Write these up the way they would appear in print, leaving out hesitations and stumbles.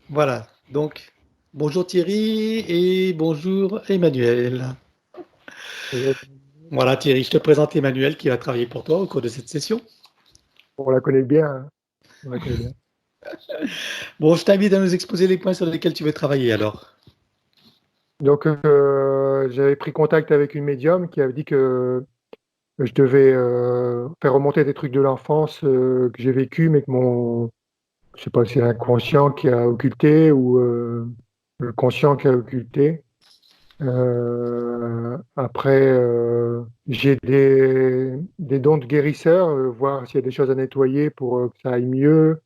Voilà. Donc, bonjour Thierry et bonjour Emmanuel. Voilà Thierry, je te présente Emmanuel qui va travailler pour toi au cours de cette session. On la connaît bien, hein. On la connaît bien. Bon, je t'invite à nous exposer les points sur lesquels tu veux travailler alors. Donc, j'avais pris contact avec une médium qui avait dit que je devais faire remonter des trucs de l'enfance que j'ai vécu, mais que je sais pas si c'est l'inconscient qui a occulté ou le conscient qui a occulté. Après, j'ai des dons de guérisseur, voir s'il y a des choses à nettoyer pour que ça aille mieux.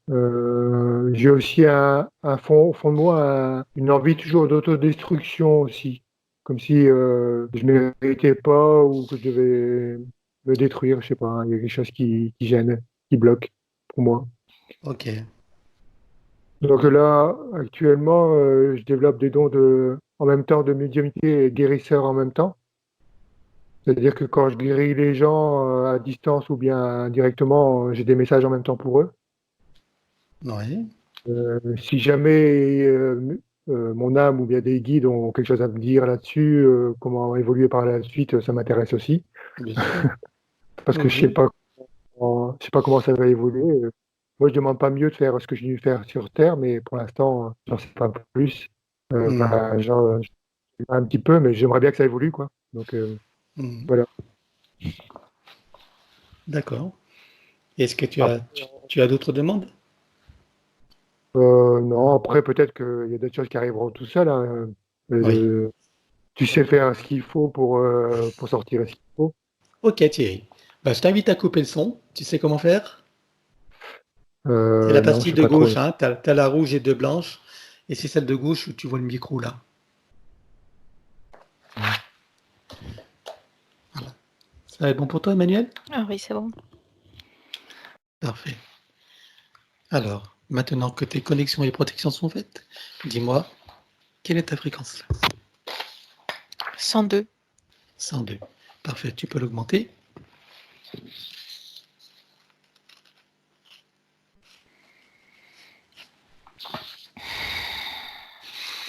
J'ai aussi au fond de moi une envie toujours d'autodestruction aussi, comme si je ne méritais pas ou que je devais me détruire, je sais pas, il y a quelque chose qui gêne, qui bloque pour moi. Ok, Donc là, actuellement, je développe des dons en même temps de médiumnité et guérisseur en même temps. C'est-à-dire que quand je guéris les gens à distance ou bien directement, j'ai des messages en même temps pour eux. oui, Si jamais mon âme ou bien des guides ont quelque chose à me dire là-dessus, comment évoluer par la suite, ça m'intéresse aussi. bien sûr. Parce Oui, que oui. je sais pas comment ça va évoluer. Moi, je demande pas mieux de faire ce que j'ai dû faire sur Terre, mais pour l'instant, j'en sais pas plus. Hmm, Enfin, j'en sais un petit peu, mais j'aimerais bien que ça évolue, quoi. Donc hmm. voilà. D'accord. Est-ce que tu as, Après, tu as d'autres demandes? non, après peut-être qu'il y a d'autres choses qui arriveront tout seul, hein. Oui. Euh, tu sais faire ce qu'il faut pour sortir ce qu'il faut. Ok Thierry. Bah, je t'invite à couper le son. Tu sais comment faire? C'est la Non, partie je sais de pas trop. gauche, hein. T'as la rouge et deux blanches. Et c'est celle de gauche où tu vois le micro là. Ça va être bon pour toi, Emmanuel? Ah oui, c'est bon. Parfait. Alors, maintenant que tes connexions et protections sont faites, dis-moi, quelle est ta fréquence? 102. 102. Parfait, tu peux l'augmenter.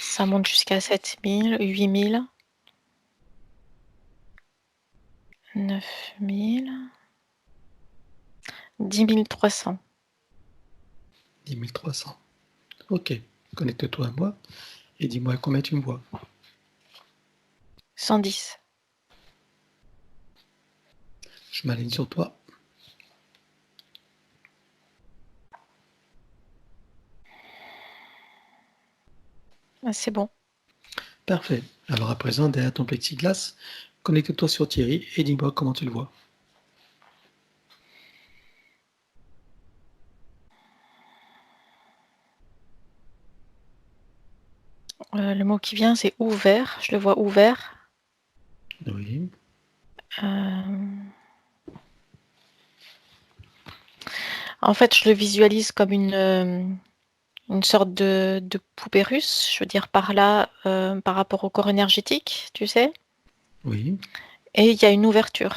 Ça monte jusqu'à 7000, 8000, 9000, 10300. 10 300. Ok, connecte-toi à moi et dis-moi combien tu me vois. 110. Je m'aligne sur toi. Ah, c'est bon. Parfait. Alors à présent, derrière ton plexiglas, connecte-toi sur Thierry et dis-moi comment tu le vois. Le mot qui vient, c'est ouvert. Je le vois ouvert. Oui. En fait, je le visualise comme une sorte de poupée russe. Je veux dire par là, par rapport au corps énergétique, tu sais. Oui. Et il y a une ouverture.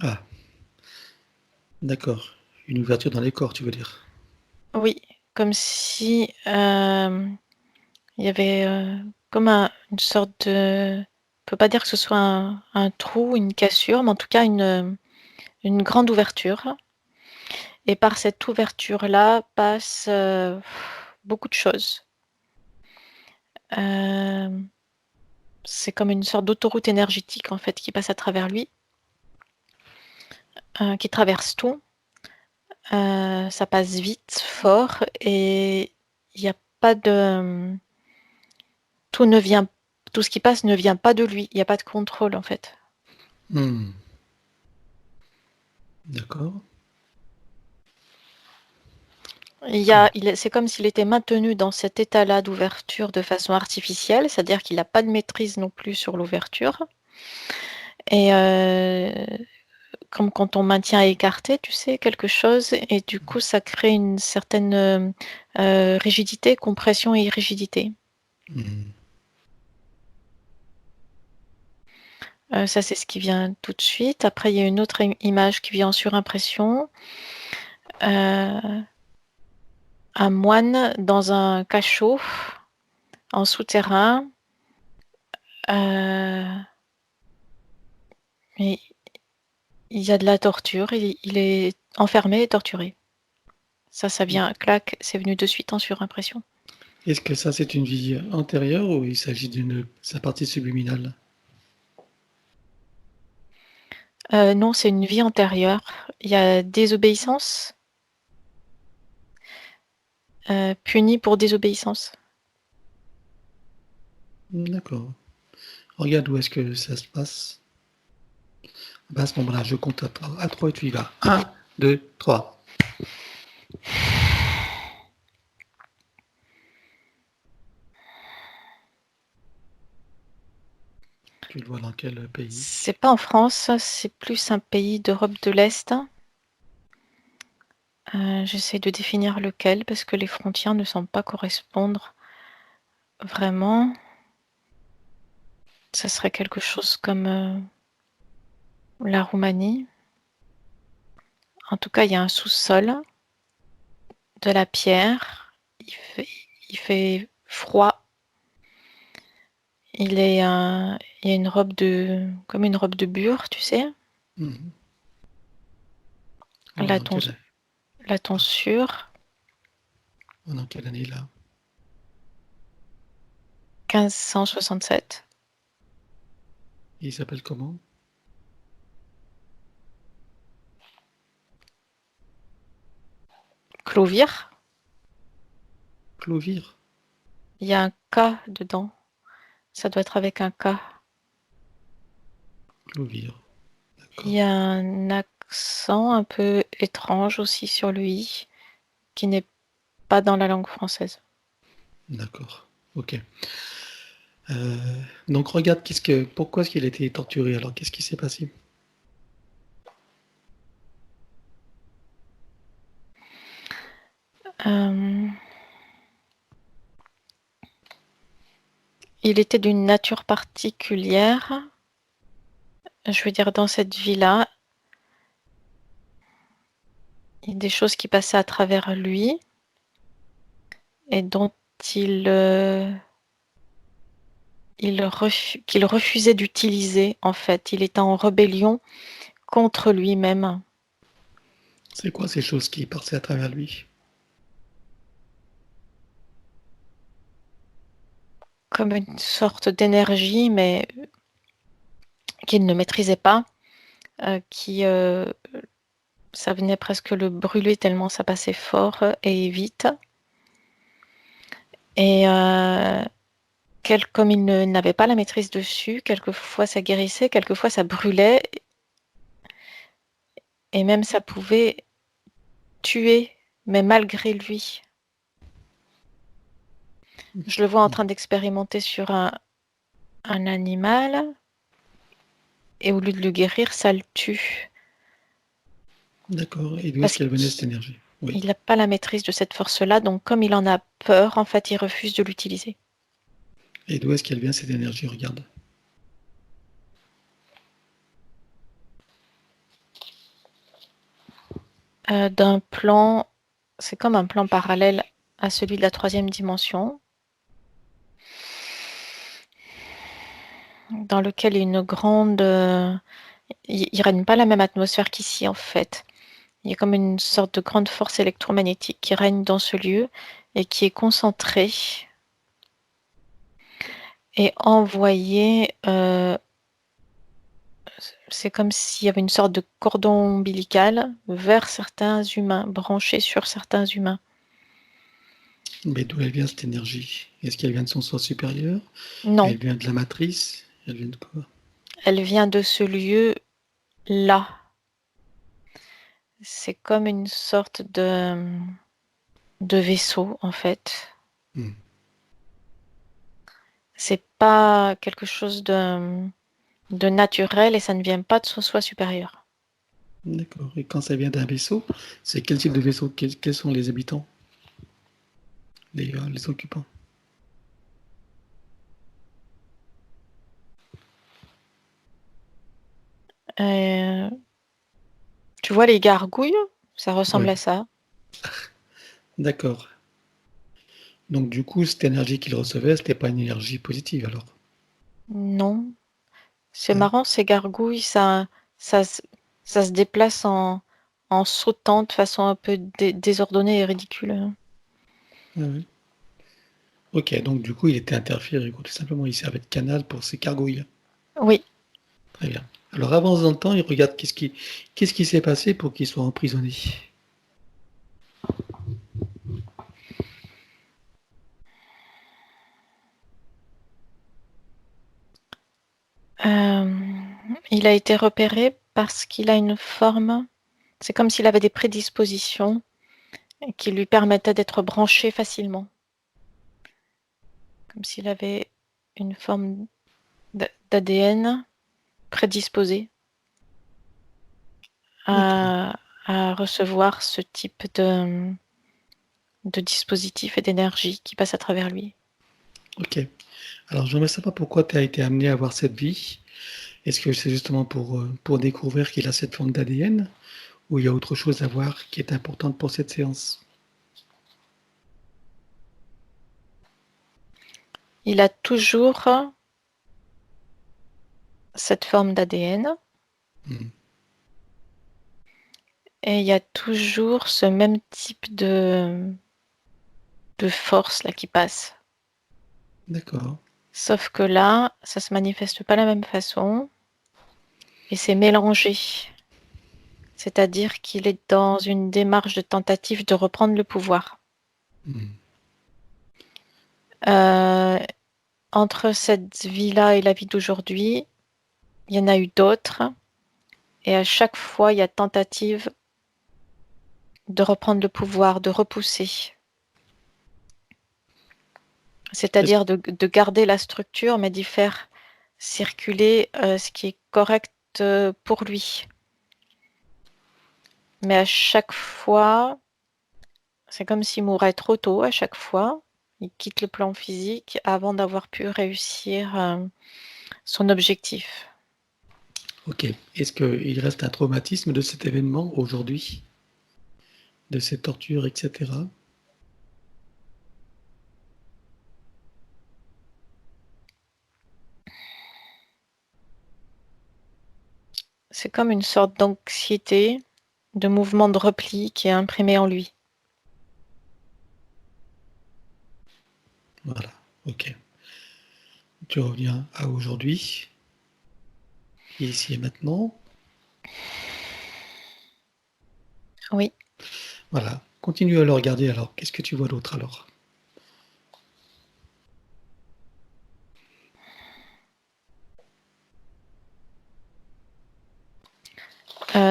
Ah, d'accord. Une ouverture dans les corps, tu veux dire. Oui, comme si il y avait comme une sorte de... On peut pas dire que ce soit un trou, une cassure, mais en tout cas une grande ouverture. Et par cette ouverture-là passe beaucoup de choses. Euh, c'est comme une sorte d'autoroute énergétique en fait qui passe à travers lui, qui traverse tout. Ça passe vite, fort, et il n'y a pas de... Tout ne vient... Tout ce qui passe ne vient pas de lui. Il n'y a pas de contrôle en fait. Hmm. D'accord. C'est comme s'il était maintenu dans cet état-là d'ouverture de façon artificielle, c'est-à-dire qu'il n'a pas de maîtrise non plus sur l'ouverture. Et comme quand on maintient écarté, tu sais, quelque chose, et du coup, ça crée une certaine rigidité, compression et rigidité. Hmm. Ça, c'est ce qui vient tout de suite. Après, il y a une autre image qui vient en surimpression. un moine dans un cachot en souterrain. Et il y a de la torture. Il est enfermé et torturé. Ça vient, clac, c'est venu de suite en surimpression. Est-ce que ça, c'est une vie antérieure ou il s'agit d'une sa partie subliminale? Non, c'est une vie antérieure. Il y a désobéissance. Puni pour désobéissance. D'accord. Regarde où est-ce que ça se passe. Bah, à ce moment-là, je compte à 3 et tu y vas. 1, 2, 3. Tu le vois dans quel pays? C'est pas en France, c'est plus un pays d'Europe de l'Est. J'essaie de définir lequel parce que les frontières ne semblent pas correspondre vraiment. Ça serait quelque chose comme la Roumanie. En tout cas, il y a un sous-sol, de la pierre. Il fait froid. Il y a une robe comme une robe de bure, tu sais. Mhm. La, Dans ton- quelle, la tonsure, dans quelle année là? 1567. Il s'appelle comment? Clovis, Clovis. il y a un K dedans. Ça doit être avec un K. Clovis. Il y a un accent un peu étrange aussi sur le i, qui n'est pas dans la langue française. D'accord. Ok. Donc regarde, pourquoi est-ce qu'il a été torturé alors? Qu'est-ce qui s'est passé? Euh, il était d'une nature particulière. Je veux dire, dans cette vie-là, il y a des choses qui passaient à travers lui et dont qu'il refusait d'utiliser, en fait. Il était en rébellion contre lui-même, C'est quoi ces choses qui passaient à travers lui? comme une sorte d'énergie, mais qu'il ne maîtrisait pas, ça venait presque le brûler tellement ça passait fort et vite. Et comme il n'avait pas la maîtrise dessus, quelquefois ça guérissait, quelquefois ça brûlait, et même ça pouvait tuer, mais malgré lui. Je le vois en train d'expérimenter sur un animal, et au lieu de le guérir, ça le tue. D'accord. Et d'où est-ce Parce qu'elle venait cette qu'il énergie? Oui. n'a pas la maîtrise de cette force-là, donc comme il en a peur, en fait, il refuse de l'utiliser. Et d'où est-ce qu'elle vient cette énergie? Regarde. D'un plan, c'est comme un plan parallèle à celui de la 3e dimension, dans lequel il y a une grande... il règne pas la même atmosphère qu'ici, en fait. Il y a comme une sorte de grande force électromagnétique qui règne dans ce lieu et qui est concentrée et envoyée. C'est comme s'il y avait une sorte de cordon ombilical vers certains humains, branché sur certains humains. Mais d'où elle vient cette énergie? Est-ce qu'elle vient de son soi supérieur? Non, Elle vient de la matrice? Elle vient de quoi? elle vient de ce lieu-là. C'est comme une sorte de vaisseau, en fait. Hmm. C'est pas quelque chose de naturel et ça ne vient pas de son soi supérieur. D'accord. Et quand ça vient d'un vaisseau, c'est quel type de vaisseau? Quels sont les habitants? Les occupants? Euh, Tu vois les gargouilles? Ça ressemble Oui. à ça. D'accord. Donc du coup, cette énergie qu'il recevait, c'était pas une énergie positive alors? Non. C'est Ouais. marrant, ces gargouilles, ça, ça se déplace en sautant de façon un peu désordonnée et ridicule. Ouais, ouais. Ok, donc du coup, il était interféré, quoi, tout simplement. Il servait de canal pour ses gargouilles. Oui. Très bien. Alors, avance dans le temps, il regarde qu'est-ce qui s'est passé pour qu'il soit emprisonné. Il a été repéré parce qu'il a une forme. C'est comme s'il avait des prédispositions qui lui permettaient d'être branché facilement. Comme s'il avait une forme d'ADN prédisposé à recevoir ce type de dispositif et d'énergie qui passe à travers lui. Ok. Alors, j'aimerais savoir pourquoi tu as été amené à avoir cette vie. Est-ce que c'est justement pour découvrir qu'il a cette forme d'ADN ou il y a autre chose à voir qui est importante pour cette séance? Il a toujours cette forme d'ADN Hmm. et il y a toujours ce même type de force là qui passe. D'accord. Sauf que là, ça se manifeste pas de la même façon et c'est mélangé. C'est-à-dire qu'il est dans une démarche de tentative de reprendre le pouvoir. Hmm. Entre cette vie-là et la vie d'aujourd'hui, il y en a eu d'autres et à chaque fois, il y a tentative de reprendre le pouvoir, de repousser. Est-ce- C'est-à-dire de garder la structure, mais d'y faire circuler ce qui est correct pour lui. Mais à chaque fois, c'est comme s'il mourait trop tôt à chaque fois. Il quitte le plan physique avant d'avoir pu réussir son objectif. Ok. Est-ce qu'il reste un traumatisme de cet événement aujourd'hui, de cette torture, etc.? C'est comme une sorte d'anxiété, de mouvement de repli qui est imprimé en lui. Voilà. Ok. Tu reviens à aujourd'hui, ici et maintenant. Oui. Voilà. Continue à le regarder alors. Qu'est-ce que tu vois d'autre alors?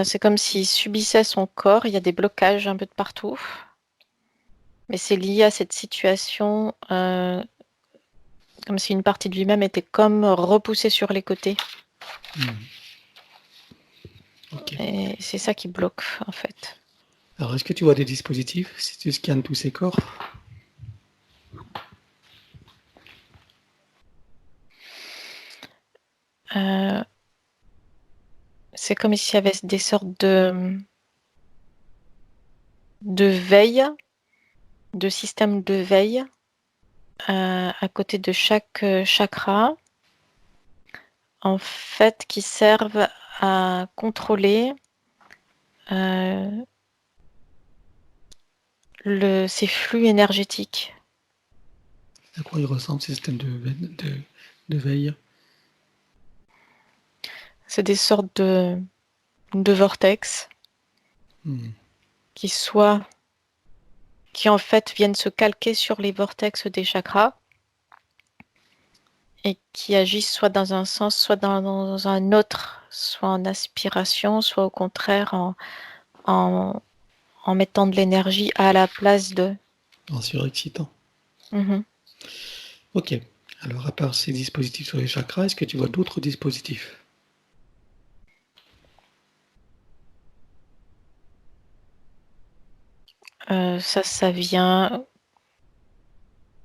C'est comme s'il subissait son corps, il y a des blocages un peu de partout. Mais c'est lié à cette situation, comme si une partie de lui-même était comme repoussée sur les côtés. Ok. Et c'est ça qui bloque, en fait. Alors, est-ce que tu vois des dispositifs si tu scannes tous ces corps? Euh, c'est comme s'il y avait des sortes de veille, de système de veille à côté de chaque chakra, en fait, qui servent à contrôler ces flux énergétiques. À quoi il ressemble ce système de veille? C'est des sortes de vortex Hmm. qui en fait viennent se calquer sur les vortex des chakras et qui agissent soit dans un sens, soit dans un autre, soit en aspiration, soit au contraire en, en mettant de l'énergie à la place de. En surexcitant. Mhm. Ok. Alors, à part ces dispositifs sur les chakras, est-ce que tu vois d'autres dispositifs? Ça vient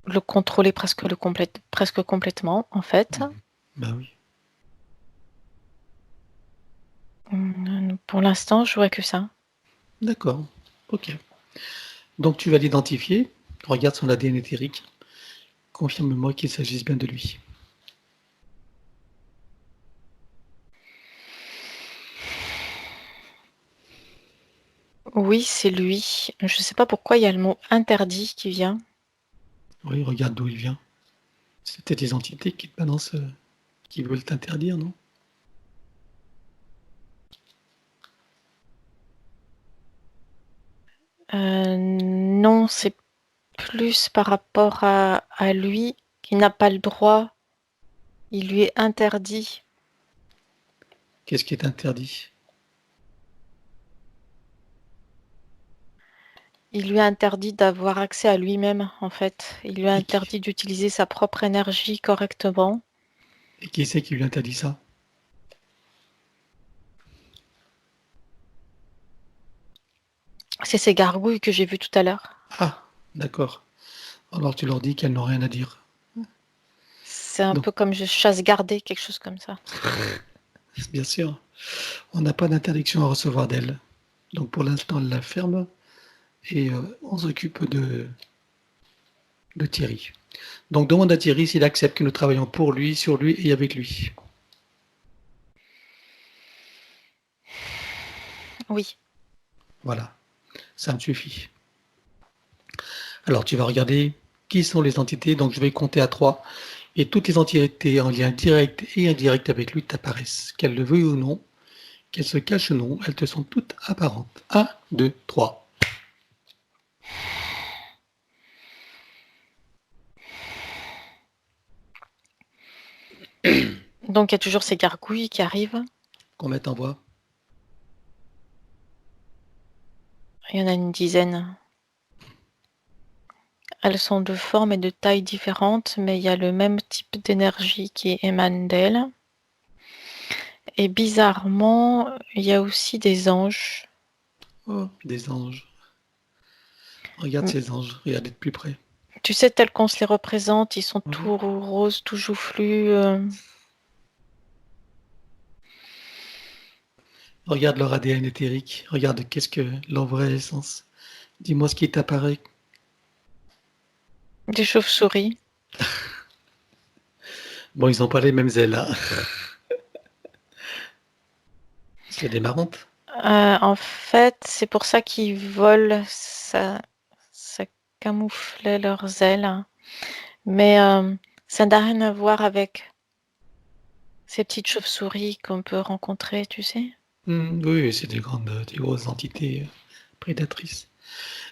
le contrôler presque complètement, en fait. Bah oui. Pour l'instant, je vois que ça. D'accord. Ok. Donc, tu vas l'identifier. Regarde son ADN éthérique. Confirme-moi qu'il s'agisse bien de lui. Oui, c'est lui. Je ne sais pas pourquoi il y a le mot interdit qui vient. Oui, regarde d'où il vient. C'est peut-être les entités qui te balancent, qui veulent t'interdire, non? Non, c'est plus par rapport à lui qui n'a pas le droit. Il lui est interdit. Qu'est-ce qui est interdit? Il lui est interdit d'avoir accès à lui-même, en fait. Il lui est Et qui, interdit d'utiliser sa propre énergie correctement. et qui c'est qui lui interdit ça? C'est ces gargouilles que j'ai vues tout à l'heure. Ah, d'accord. Alors tu leur dis qu'elles n'ont rien à dire. C'est un Donc, peu comme je chasse gardée, quelque chose comme ça. bien sûr, on n'a pas d'interdiction à recevoir d'elles. Donc pour l'instant, elle la ferme et on s'occupe de Thierry. Donc demande à Thierry s'il accepte que nous travaillons pour lui, sur lui et avec lui. Oui. Voilà, ça me suffit. Alors tu vas regarder qui sont les entités. Donc je vais compter à 3 et toutes les entités en lien direct et indirect avec lui t'apparaissent. Qu'elles le veuillent ou non, qu'elles se cachent ou non, elles te sont toutes apparentes. 1, 2, 3. Donc il y a toujours ces gargouilles qui arrivent. Qu'on mette en voix. Il y en a une dizaine. Elles sont de formes et de tailles différentes, mais il y a le même type d'énergie qui émane d'elles. Et bizarrement, il y a aussi des anges. Oh, des anges. Regarde Mm. ces anges, regarde de plus près. Tu sais, tels qu'on se les représente, ils sont Mhm. tout roses, tout joufflus. Regarde leur ADN éthérique, regarde qu'est-ce que leur vraie essence. Dis-moi ce qui t'apparaît. Des chauves-souris. Bon, ils n'ont pas les mêmes ailes, hein. C'est des marrantes. En fait, c'est pour ça qu'ils volent. Ça camouflait leurs ailes. Mais ça n'a rien à voir avec ces petites chauves-souris qu'on peut rencontrer, tu sais. Oui, c'est des grosses entités prédatrices.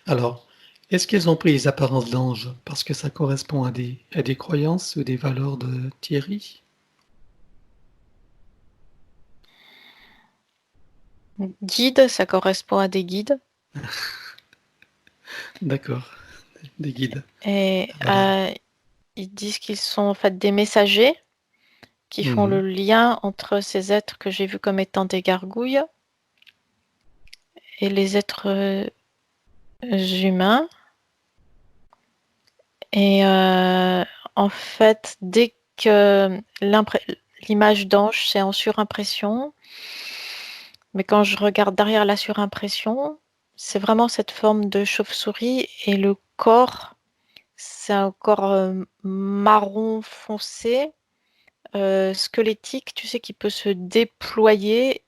Alors, est-ce qu'elles ont pris les apparences d'anges parce que ça correspond à des croyances ou des valeurs de Thierry? Guides, ça correspond à des guides. D'accord, des guides. Et Voilà. ils disent qu'ils sont en fait des messagers qui font le Mhm. lien entre ces êtres que j'ai vus comme étant des gargouilles et les êtres humains. Et en fait, dès que l'image d'ange, c'est en surimpression, mais quand je regarde derrière la surimpression, c'est vraiment cette forme de chauve-souris et le corps, c'est un corps marron foncé, squelettique, tu sais, qui peut se déployer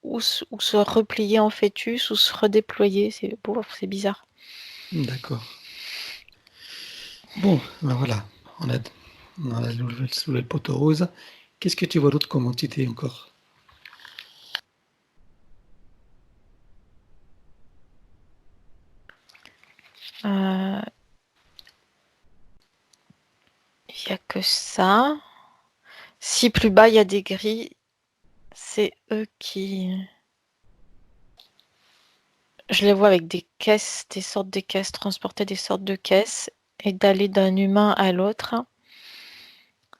ou se replier en fœtus ou se redéployer. C'est bizarre. D'accord. Bon, ben voilà, on a, on a soulevé le poteau rose. Qu'est-ce que tu vois d'autre comme entité encore? Euh, Il n'y a que ça. Si plus bas, il y a des gris, c'est eux qui... Je les vois avec des caisses, des sortes de caisses, transporter des sortes de caisses et d'aller d'un humain à l'autre.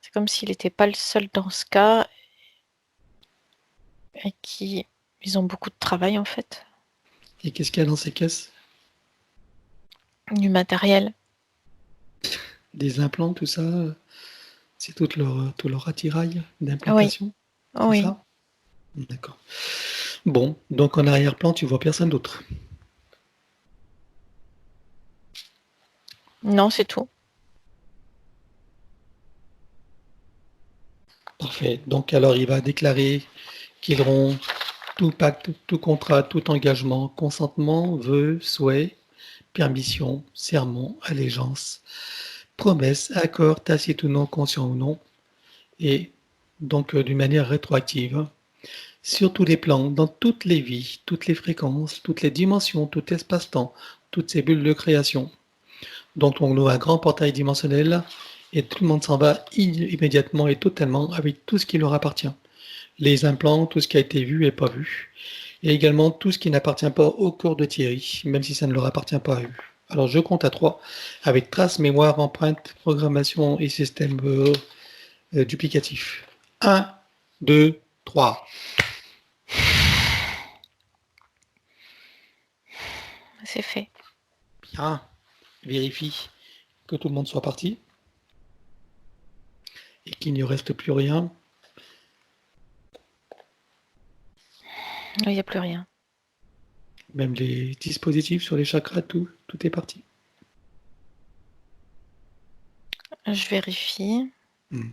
C'est comme s'il n'était pas le seul dans ce cas et qui... Ils ont beaucoup de travail en fait. Et qu'est-ce qu'il y a dans ces caisses? Du matériel. Des implants, tout ça? C'est tout leur attirail Oui, d'implantation? C'est oui. ça? D'accord. Bon, donc en arrière-plan, tu vois personne d'autre. Non, c'est tout. Parfait. Donc, alors, il va déclarer qu'il rompt tout pacte, tout contrat, tout engagement, consentement, vœu, souhait, permission, serment, allégeance, promesse, accord, tacite ou non, conscient ou non, et donc d'une manière rétroactive, hein, sur tous les plans, dans toutes les vies, toutes les fréquences, toutes les dimensions, tout espace-temps, toutes ces bulles de création. Donc on ouvre un grand portail dimensionnel et tout le monde s'en va immédiatement et totalement avec tout ce qui leur appartient. Les implants, tout ce qui a été vu et pas vu. Et également tout ce qui n'appartient pas au corps de Thierry, même si ça ne leur appartient pas à eux. Alors je compte à 3, avec trace, mémoire, empreinte, programmation et système duplicatif. 1, 2, 3. C'est fait. Bien. Vérifie que tout le monde soit parti et qu'il n'y reste plus rien. Il n'y a plus rien. Même les dispositifs sur les chakras, tout est parti. Je vérifie. Hmm.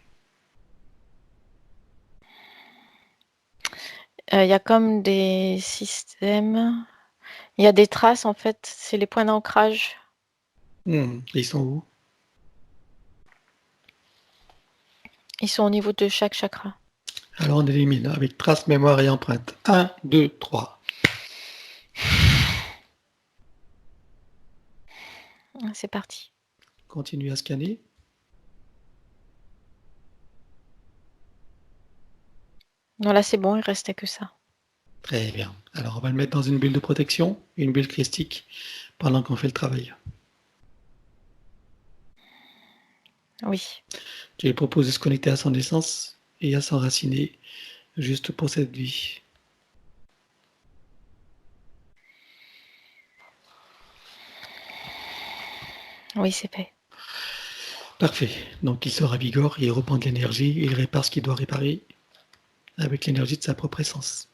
Il y a comme des systèmes. Il y a des traces, en fait. C'est les points d'ancrage. Ils sont où? Ils sont au niveau de chaque chakra. Alors on élimine avec trace, mémoire et empreinte. 1, 2, 3. C'est parti. Continue à scanner. Non, là, c'est bon, il restait que ça. Très bien. Alors on va le mettre dans une bulle de protection, une bulle christique, pendant qu'on fait le travail. Oui. Je lui propose de se connecter à son essence et à s'enraciner juste pour cette vie. Oui, c'est fait. Parfait. Donc il se ravigore, il reprend de l'énergie, il répare ce qu'il doit réparer avec l'énergie de sa propre essence.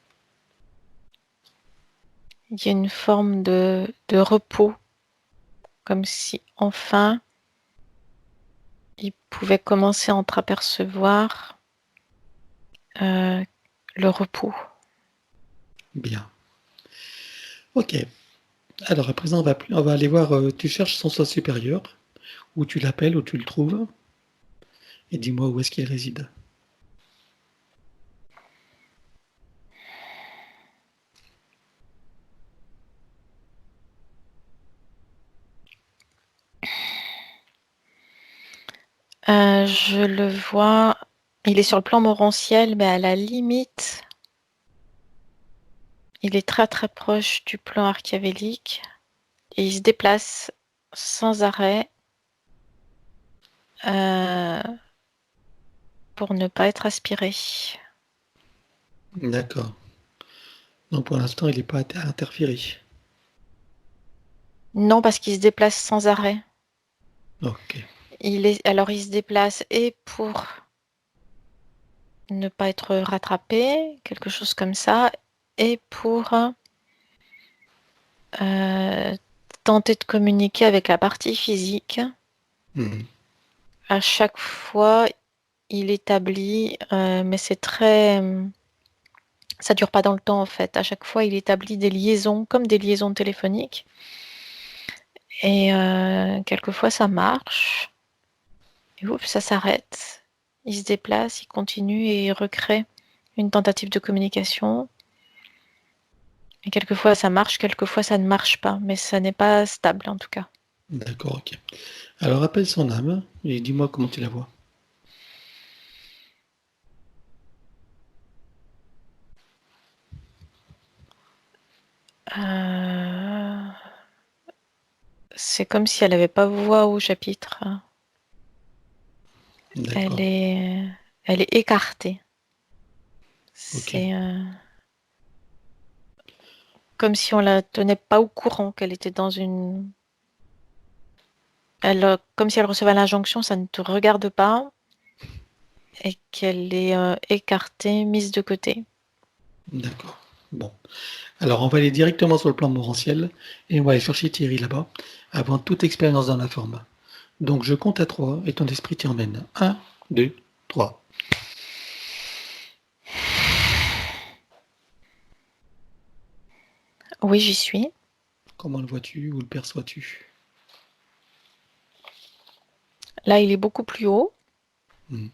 Il y a une forme de repos, comme si enfin il pouvait commencer à entreapercevoir le repos. Bien. Ok. Alors à présent, on va aller voir, tu cherches son soi supérieur, où tu l'appelles, où tu le trouves, et dis-moi où est-ce qu'il réside. Je le vois, il est sur le plan morantiel, mais à la limite, il est très très proche du plan archiavélique et il se déplace sans arrêt pour ne pas être aspiré. D'accord. Donc pour l'instant, il n'est pas interféré. Non, parce qu'il se déplace sans arrêt. Ok. Alors il se déplace et pour ne pas être rattrapé, quelque chose comme ça, et pour tenter de communiquer avec la partie physique. À chaque fois, il établit, mais c'est très... ça dure pas dans le temps en fait. À chaque fois, il établit des liaisons, comme des liaisons téléphoniques. Et quelquefois, ça marche. Et ouf, ça s'arrête. Il se déplace, il continue et il recrée une tentative de communication. Et quelquefois, ça marche, quelquefois, ça ne marche pas. Mais ça n'est pas stable en tout cas. D'accord, ok. Alors appelle son âme et dis-moi comment tu la vois. C'est comme si elle n'avait pas voix au chapitre. D'accord. Elle est écartée. Ok. C'est comme si on la tenait pas au courant qu'elle était dans une... comme si elle recevait l'injonction, ça ne te regarde pas, et qu'elle est écartée, mise de côté. D'accord. Bon. Alors on va aller directement sur le plan morantiel et on va aller chercher Thierry là-bas avant toute expérience dans la forme. Donc je compte à 3 et ton esprit t'y emmène. 1, 2, 3. Oui, j'y suis. Comment le vois-tu ou le perçois-tu? Là, il est beaucoup plus haut, Hmm.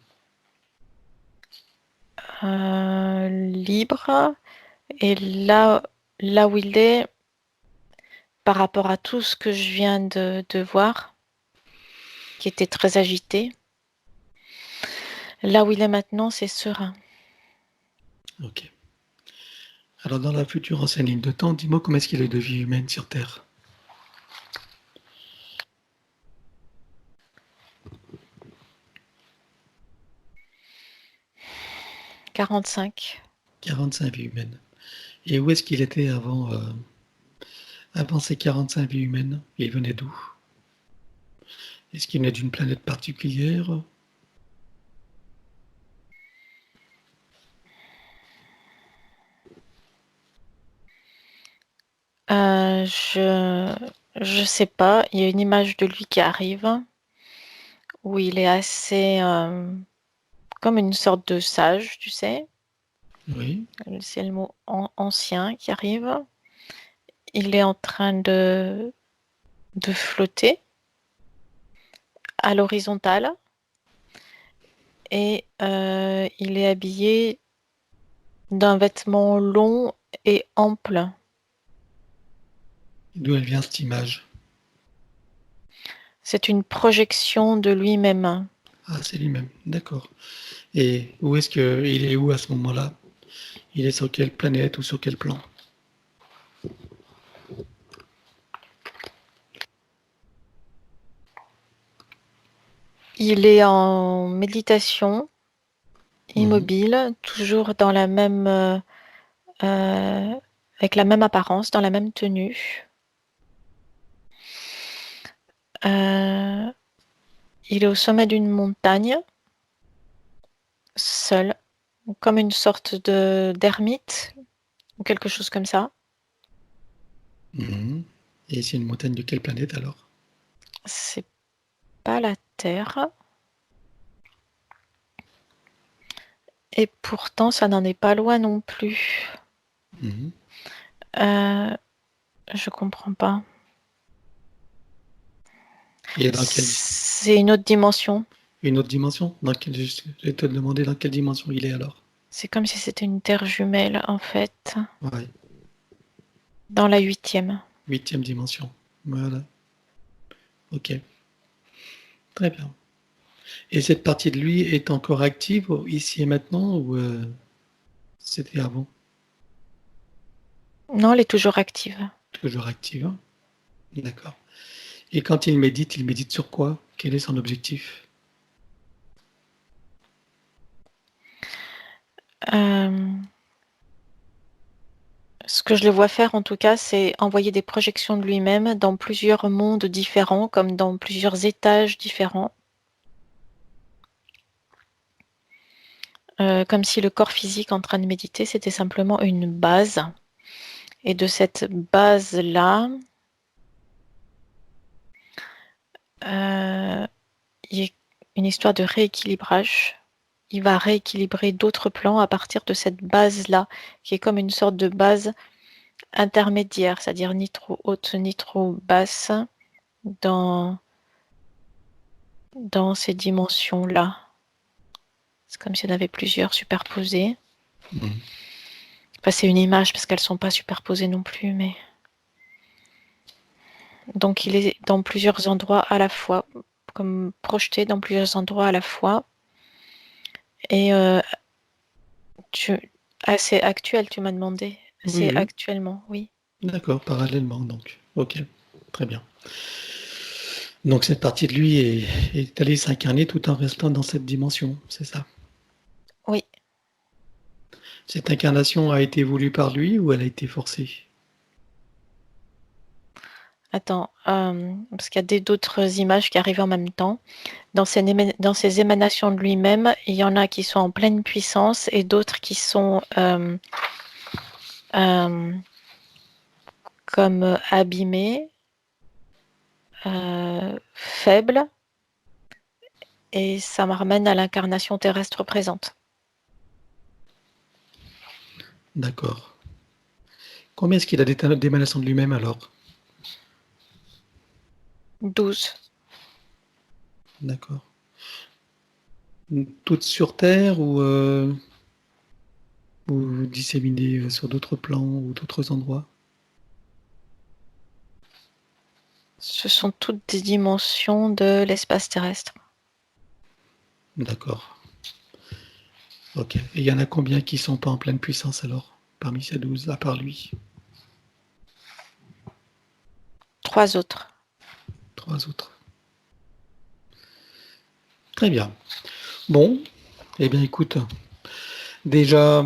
libre. Et là où il est, par rapport à tout ce que je viens de voir, qui était très agité, là où il est maintenant, c'est serein. Ok. Alors dans la future ancienne ligne de temps, dis-moi comment est-ce qu'il est de vie humaine sur Terre? 45. 45 vies humaines. Et où est-ce qu'il était avant ces 45 vies humaines? Il venait d'où? Est-ce qu'il venait d'une planète particulière? Je sais pas. Il y a une image de lui qui arrive où il est assez comme une sorte de sage, tu sais. Oui. C'est le mot ancien qui arrive. Il est en train de flotter à l'horizontale et il est habillé d'un vêtement long et ample. D'où elle vient cette image? C'est une projection de lui-même. Ah, c'est lui-même. D'accord. Et où est-ce qu'il est où à ce moment-là? Il est sur quelle planète ou sur quel plan? Il est en méditation, Mhm. immobile, toujours dans la même, avec la même apparence, dans la même tenue. Euh, il est au sommet d'une montagne, seul, comme une sorte de d'ermite ou quelque chose comme ça. Mhm. Et c'est une montagne de quelle planète alors? C'est pas la Terre. Et pourtant, ça n'en est pas loin non plus. Mhm. Euh, je comprends pas. Et dans quelle C'est une autre dimension. une autre dimension? Je vais te demander dans quelle dimension il est alors? C'est comme si c'était une Terre jumelle, en fait, Ouais, dans la 8e. 8e dimension. Voilà. Ok, très bien. Et cette partie de lui est encore active ici et maintenant ou c'était avant? Non, elle est toujours active. Toujours active, hein. D'accord. Et quand il médite sur quoi? Quel est son objectif? Euh, ce que je le vois faire, en tout cas, c'est envoyer des projections de lui-même dans plusieurs mondes différents, comme dans plusieurs étages différents. Comme si le corps physique en train de méditer, c'était simplement une base. Et de cette base-là, il y a une histoire de rééquilibrage. Il va rééquilibrer d'autres plans à partir de cette base-là, qui est comme une sorte de base intermédiaire, c'est-à-dire ni trop haute ni trop basse dans, dans ces dimensions-là. C'est comme s'il y en avait plusieurs superposées. Mhm. Enfin, c'est une image parce qu'elles ne sont pas superposées non plus, mais donc il est dans plusieurs endroits à la fois, comme projeté dans plusieurs endroits à la fois. Et c'est actuel, tu m'as demandé. Oui, C'est oui. actuellement, oui. D'accord, parallèlement donc. Ok, très bien. Donc cette partie de lui est allée s'incarner tout en restant dans cette dimension, c'est ça? Oui. Cette incarnation a été voulue par lui ou elle a été forcée? Attends, parce qu'il y a d'autres images qui arrivent en même temps. Dans ces émanations de lui-même, il y en a qui sont en pleine puissance et d'autres qui sont euh, comme abîmées, faibles. et ça me ramène à l'incarnation terrestre présente. D'accord. Combien est-ce qu'il a d'émanations de lui-même alors? 12. D'accord. Toutes sur Terre ou disséminées sur d'autres plans ou d'autres endroits? Ce sont toutes des dimensions de l'espace terrestre. D'accord. Ok. Et il y en a combien qui sont pas en pleine puissance alors, parmi ces 12, à part lui? 3 autres. 3 autres. Très bien. Bon, eh bien écoute, déjà,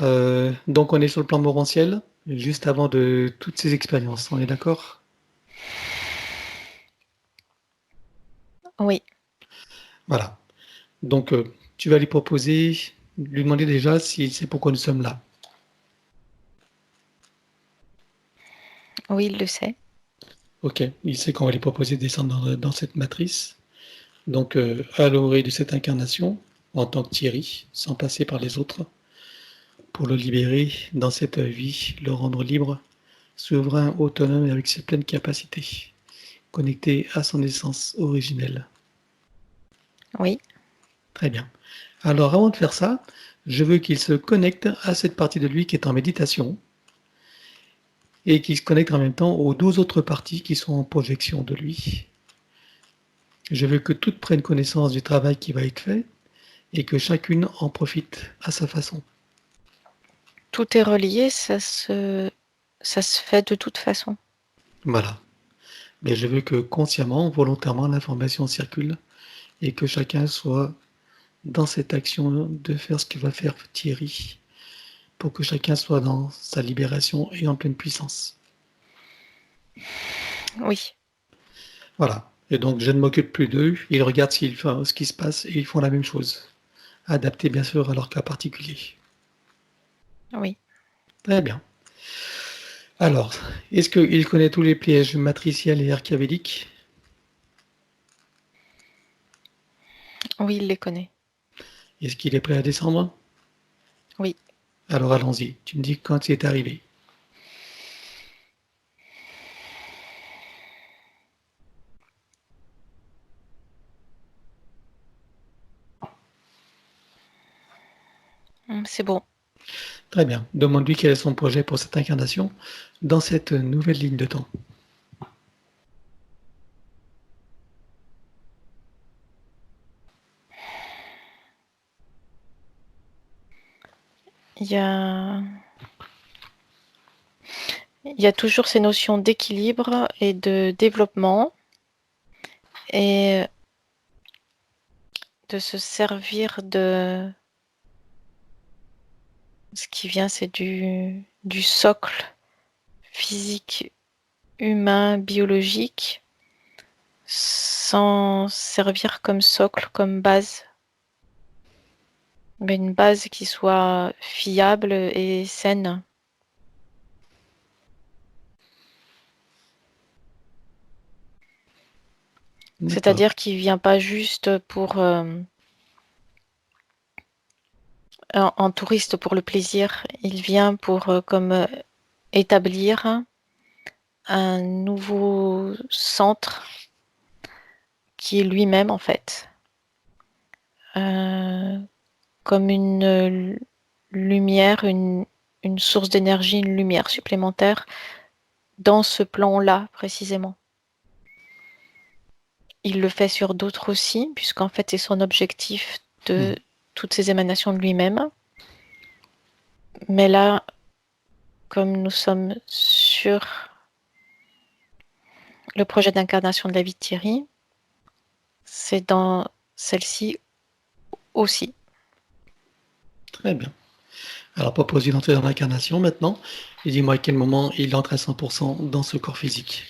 donc on est sur le plan morantiel, juste avant de toutes ces expériences, on est d'accord? Oui, Voilà. Donc tu vas lui proposer, lui demander déjà si c'est pourquoi nous sommes là. oui, il le sait. Ok, il sait qu'on va lui proposer de descendre dans cette matrice. Donc à l'orée de cette incarnation, en tant que Thierry, sans passer par les autres, pour le libérer dans cette vie, le rendre libre, souverain, autonome et avec ses pleines capacités, connecté à son essence originelle. Oui, Très bien. Alors avant de faire ça, je veux qu'il se connecte à cette partie de lui qui est en méditation et qu'il se connecte en même temps aux 12 autres parties qui sont en projection de lui. Je veux que toutes prennent connaissance du travail qui va être fait et que chacune en profite à sa façon. tout est relié, ça se fait de toute façon. Voilà. Mais je veux que consciemment, volontairement, l'information circule et que chacun soit dans cette action de faire ce que va faire Thierry pour que chacun soit dans sa libération et en pleine puissance. Oui, Voilà. Et donc, je ne m'occupe plus d'eux. Ils regardent ce qui se passe et ils font la même chose. Adapté, bien sûr, à leur cas particulier. oui, Très bien. Alors, est-ce qu'il connaît tous les pièges matriciels et archiavéliques? oui, il les connaît. Est-ce qu'il est prêt à descendre? Oui. Alors, allons-y. Tu me dis quand il est arrivé. C'est bon. Très bien. Demande-lui quel est son projet pour cette incarnation dans cette nouvelle ligne de temps. Il y a, il y a toujours ces notions d'équilibre et de développement et de se servir de ce qui vient, c'est du socle physique, humain, biologique, sans servir comme socle, comme base, mais une base qui soit fiable et saine. D'accord. C'est-à-dire qu'il vient pas juste pour en touriste pour le plaisir, il vient pour comme établir un nouveau centre qui est lui-même en fait, euh, comme une lumière, une source d'énergie, une lumière supplémentaire dans ce plan-là précisément. Il le fait sur d'autres aussi, puisqu'en fait c'est son objectif de toutes ces émanations de lui-même. Mais là, comme nous sommes sur le projet d'incarnation de la vie de Thierry, c'est dans celle-ci aussi. Très bien. Alors, propose-lui d'entrer dans l'incarnation maintenant. Et dis-moi à quel moment il entre à 100% dans ce corps physique.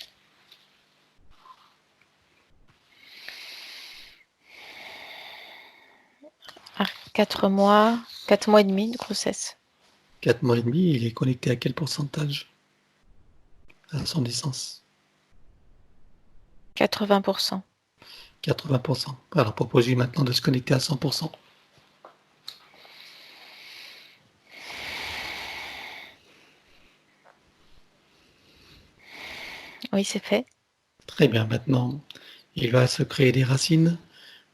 À 4 mois et demi de grossesse. 4 mois et demi, il est connecté à quel pourcentage à son essence? 80%. 80%. Alors propose-lui maintenant de se connecter à 100%. Oui, c'est fait. Très bien, maintenant, il va se créer des racines,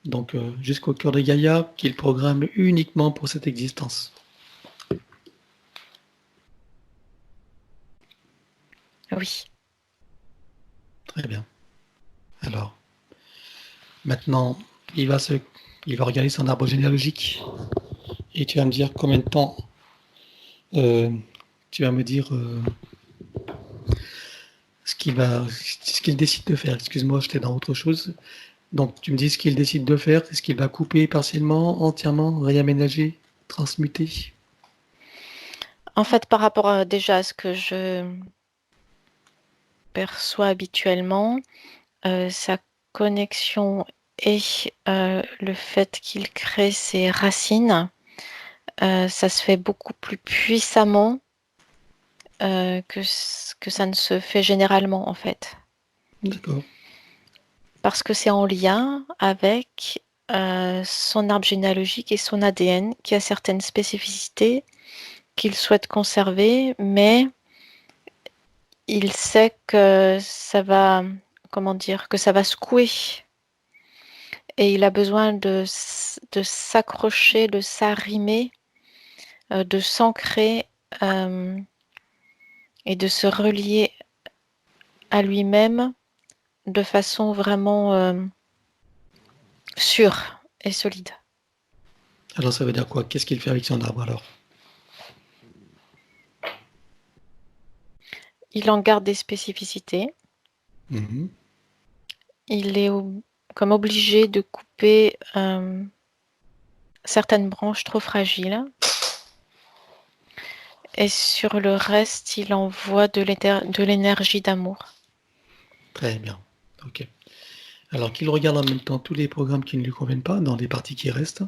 donc jusqu'au cœur de Gaïa, qu'il programme uniquement pour cette existence. Oui. Très bien. Alors, maintenant, il va regarder son arbre généalogique et tu vas me dire combien de temps, tu vas me dire ce qu'il décide de faire. Excuse-moi, j'étais dans autre chose. Donc, tu me dis ce qu'il décide de faire, est-ce qu'il va couper partiellement, entièrement, réaménager, transmuter? En fait, par rapport déjà à ce que je perçois habituellement, sa connexion et le fait qu'il crée ses racines, ça se fait beaucoup plus puissamment que ça ne se fait généralement, en fait. D'accord. Parce que c'est en lien avec son arbre généalogique et son ADN qui a certaines spécificités qu'il souhaite conserver, mais il sait que ça va, comment dire, que ça va secouer. Et il a besoin de s'accrocher, de s'arrimer, de s'ancrer et de se relier à lui-même de façon vraiment sûre et solide. Alors, ça veut dire quoi? Qu'est-ce qu'il fait avec son arbre alors? Il en garde des spécificités. Mhm. Il est comme obligé de couper certaines branches trop fragiles. Et sur le reste, il envoie de l'énergie d'amour. Très bien. Ok. Alors qu'il regarde en même temps tous les programmes qui ne lui conviennent pas dans les parties qui restent,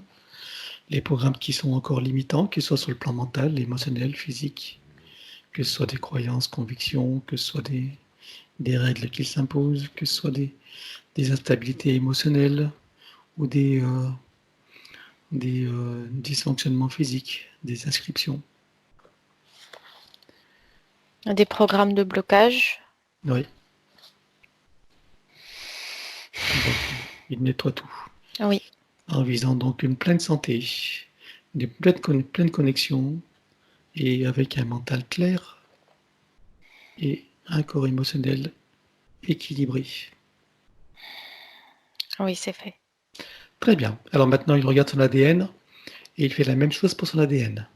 les programmes qui sont encore limitants, que ce soit sur le plan mental, émotionnel, physique, que ce soit des croyances, convictions, que ce soit des règles qu'il s'impose, que ce soit des instabilités émotionnelles ou des dysfonctionnements physiques, des inscriptions. Des programmes de blocage. Oui. Donc, il nettoie tout. Oui, En visant donc une pleine santé, pleine connexion et avec un mental clair et un corps émotionnel équilibré. oui, c'est fait. Très bien. Alors maintenant, il regarde son ADN et il fait la même chose pour son ADN.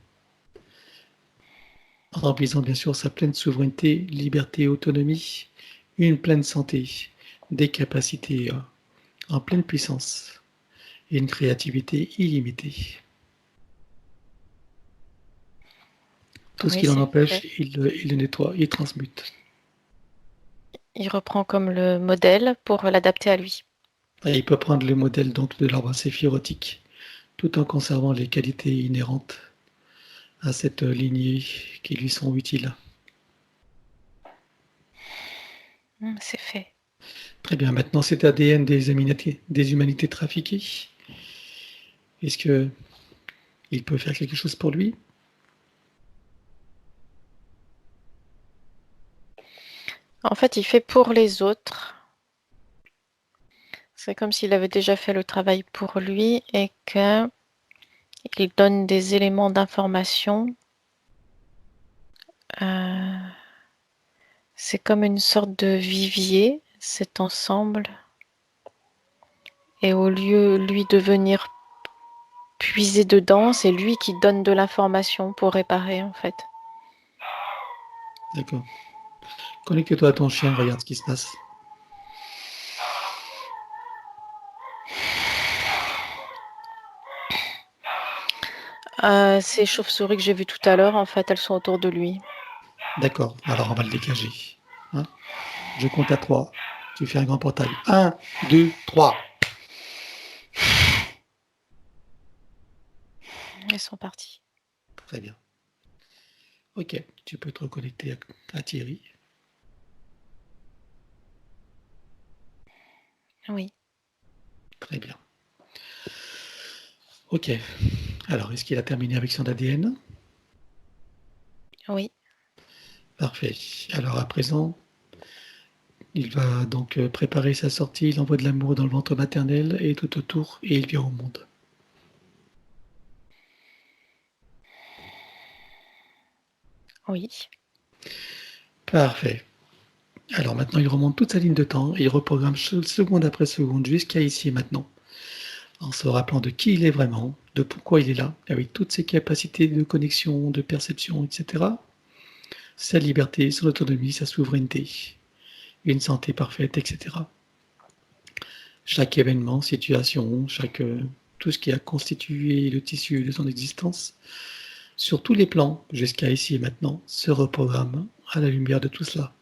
En visant bien sûr sa pleine souveraineté, liberté, autonomie, une pleine santé, des capacités en pleine puissance et une créativité illimitée. Tout ce Oui, qui l'en c'est empêche, fait. il le nettoie, il transmute. Il reprend comme le modèle pour l'adapter à lui. Et il peut prendre le modèle donc de l'arbre séphirotique tout en conservant les qualités inhérentes à cette lignée qui lui sont utiles. C'est fait. Très bien, maintenant cet ADN des humanités trafiquées, est-ce que il peut faire quelque chose pour lui? En fait, il fait pour les autres. C'est comme s'il avait déjà fait le travail pour lui et qu'il donne des éléments d'information. C'est comme une sorte de vivier, cet ensemble. Et au lieu, lui, de venir puiser dedans, c'est lui qui donne de l'information pour réparer, en fait. D'accord. Connecte-toi à ton chien, regarde ce qui se passe. Ces chauves-souris que j'ai vues tout à l'heure, en fait, elles sont autour de lui. D'accord, alors on va le dégager. Hein, je compte à 3. Tu fais un grand portail. 1, 2, 3. Elles sont parties. Très bien. Ok, tu peux te reconnecter à Thierry. Oui. Très bien. Ok. Alors, est-ce qu'il a terminé avec son ADN? Oui. Parfait. Alors, à présent, il va donc préparer sa sortie. Il envoie de l'amour dans le ventre maternel et tout autour, et il vient au monde. Oui. Parfait. Alors maintenant, il remonte toute sa ligne de temps et il reprogramme seconde après seconde jusqu'à ici et maintenant, en se rappelant de qui il est vraiment, de pourquoi il est là, avec toutes ses capacités de connexion, de perception, etc. Sa liberté, son autonomie, sa souveraineté, une santé parfaite, etc. Chaque événement, situation, tout ce qui a constitué le tissu de son existence, sur tous les plans, jusqu'à ici et maintenant, se reprogramme à la lumière de tout cela.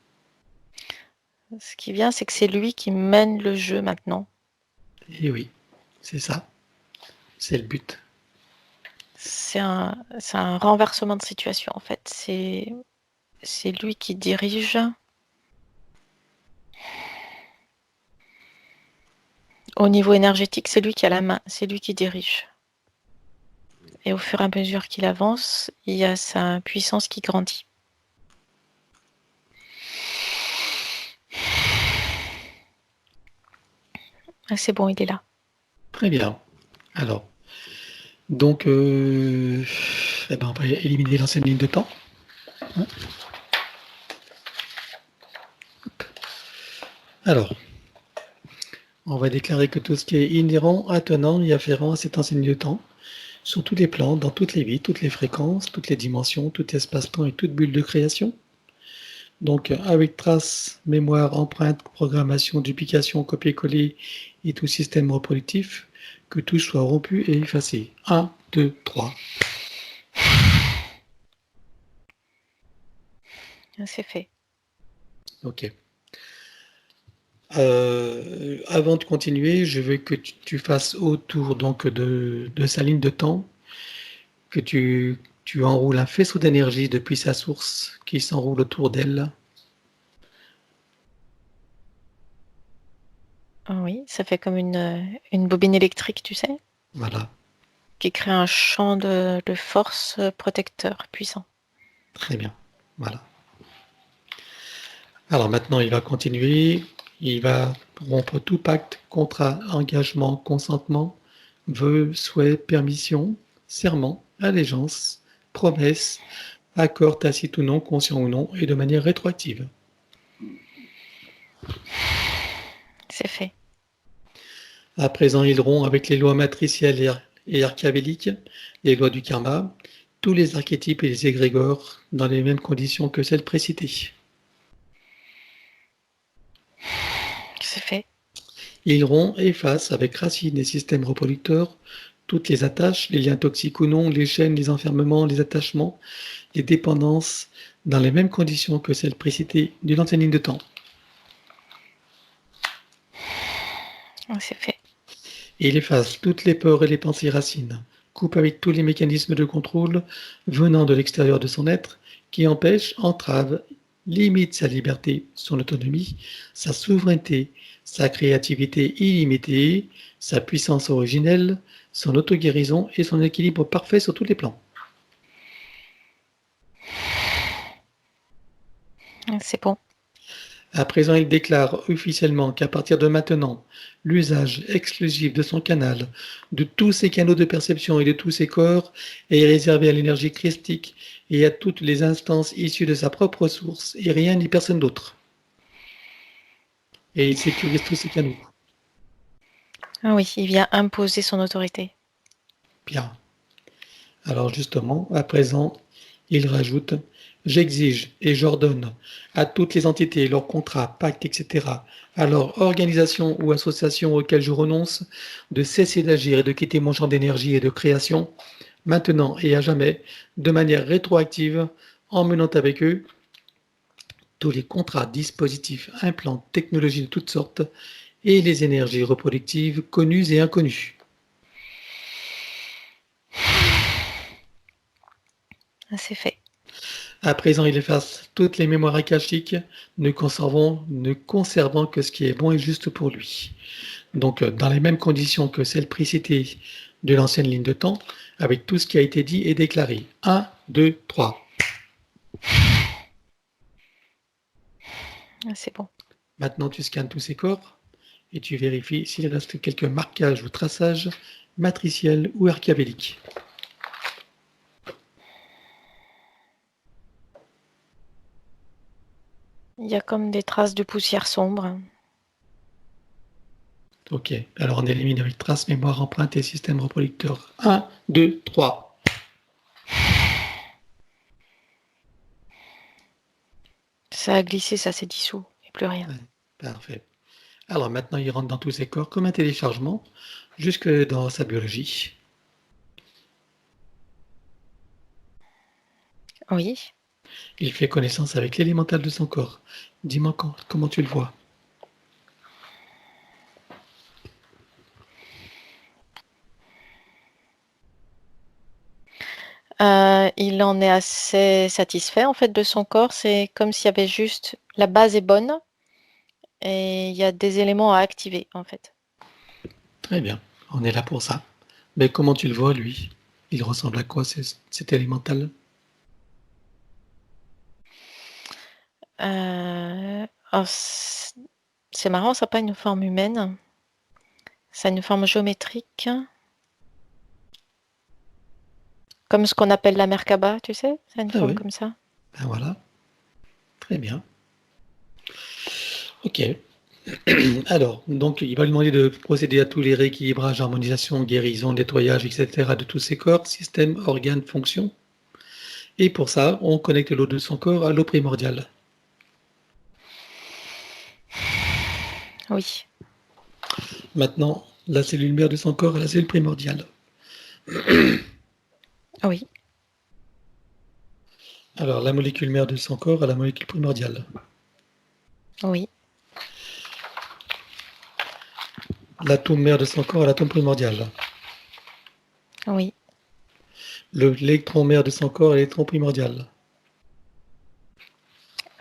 Ce qui vient, c'est que c'est lui qui mène le jeu maintenant. Et oui, c'est ça, c'est le but. C'est un renversement de situation, en fait. C'est lui qui dirige. Au niveau énergétique, c'est lui qui a la main, c'est lui qui dirige. Et au fur et à mesure qu'il avance, il y a sa puissance qui grandit. Ah, c'est bon, il est là. Très bien. Alors, donc, eh ben, on va éliminer l'ancienne ligne de temps. Hein. Alors, on va déclarer que tout ce qui est inhérent, attenant et afférent à cette ancienne ligne de temps, sur tous les plans, dans toutes les vies, toutes les fréquences, toutes les dimensions, tout espace-temps et toute bulle de création. Donc, avec trace, mémoire, empreinte, programmation, duplication, copier-coller et tout système reproductif, que tout soit rompu et effacé. 1, 2, 3. C'est fait. Ok. Avant de continuer, je veux que tu fasses autour donc de sa ligne de temps, que tu enroules un faisceau d'énergie depuis sa source qui s'enroule autour d'elle. Ah oui, ça fait comme une bobine électrique, tu sais, Voilà, qui crée un champ de force protecteur puissant. très bien. Voilà. Alors maintenant, il va continuer. Il va rompre tout pacte, contrat, engagement, consentement, vœu, souhait, permission, serment, allégeance, promesse, accord tacite ou non, conscient ou non, et de manière rétroactive. C'est fait. À présent, il rompt avec les lois matricielles et archabéliques, les lois du karma, tous les archétypes et les égrégores dans les mêmes conditions que celles précitées. C'est fait. Il rompt et efface avec racines et systèmes reproducteurs toutes les attaches, les liens toxiques ou non, les chaînes, les enfermements, les attachements, les dépendances dans les mêmes conditions que celles précitées d'une ancienne ligne de temps. C'est fait. Et il efface toutes les peurs et les pensées racines, coupe avec tous les mécanismes de contrôle venant de l'extérieur de son être qui empêchent, entravent, limitent sa liberté, son autonomie, sa souveraineté, sa créativité illimitée, sa puissance originelle, son auto-guérison et son équilibre parfait sur tous les plans. C'est bon. À présent, il déclare officiellement qu'à partir de maintenant, l'usage exclusif de son canal, de tous ses canaux de perception et de tous ses corps est réservé à l'énergie christique et à toutes les instances issues de sa propre source et rien ni personne d'autre. Et il sécurise tous ses canaux. Ah oui, il vient imposer son autorité. Bien. Alors justement, à présent, il rajoute j'exige et j'ordonne à toutes les entités, leurs contrats, pactes, etc., à leur organisation ou association auxquelles je renonce, de cesser d'agir et de quitter mon champ d'énergie et de création, maintenant et à jamais, de manière rétroactive, en menant avec eux tous les contrats, dispositifs, implants, technologies de toutes sortes et les énergies reproductives connues et inconnues. C'est fait. À présent, il efface toutes les mémoires akashiques, ne conservant que ce qui est bon et juste pour lui. Donc, dans les mêmes conditions que celles précitées de l'ancienne ligne de temps, avec tout ce qui a été dit et déclaré. 1, 2, 3. C'est bon. Maintenant, tu scannes tous ces corps et tu vérifies s'il reste quelques marquages ou traçages matriciels ou archiavéliques. Il y a comme des traces de poussière sombre. Ok, alors on élimine avec trace, mémoire, empreinte et système reproducteur. 1, 2, 3. Ça a glissé, ça s'est dissous. Et plus rien. Ouais, parfait. Alors maintenant, il rentre dans tous ces corps comme un téléchargement, jusque dans sa biologie. Oui. Il fait connaissance avec l'élémental de son corps. Dis-moi comment tu le vois. Il en est assez satisfait en fait de son corps. C'est comme s'il y avait juste la base est bonne et il y a des éléments à activer en fait. Très bien, on est là pour ça. Mais comment tu le vois, lui? Il ressemble à quoi, cet élémental? Oh, c'est marrant, ça n'a pas une forme humaine. Ça a une forme géométrique. Comme ce qu'on appelle la Merkaba, tu sais? Ça a une Ah forme oui, comme ça. ben voilà, très bien. Ok. Alors, donc, il va lui demander de procéder à tous les rééquilibrages, harmonisation, guérison, nettoyage, etc. de tous ses corps, systèmes, organes, fonctions. Et pour ça, on connecte l'eau de son corps à l'eau primordiale. Oui, Maintenant, la cellule mère de son corps à la cellule primordiale. oui, Alors, la molécule mère de son corps à la molécule primordiale. oui, L'atome mère de son corps à l'atome primordial. oui, L'électron mère de son corps à l'électron primordial.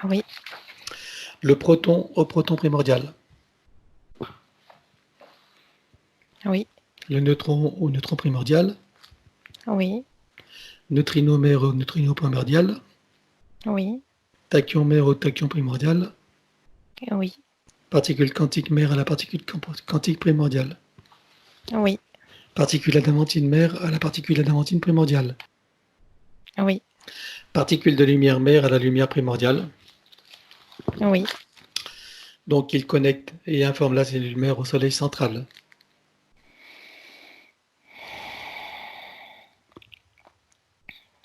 oui, Le proton au proton primordial. oui, Le neutron au neutron primordial. oui, Neutrino mère au neutrino primordial. oui, Tachyon mère au tachyon primordial. oui, Particule quantique mère à la particule quantique primordiale. oui, Particule adamantine mère à la particule adamantine primordiale. oui, Particule de lumière mère à la lumière primordiale. oui. Donc il connecte et informe la cellule mère au soleil central.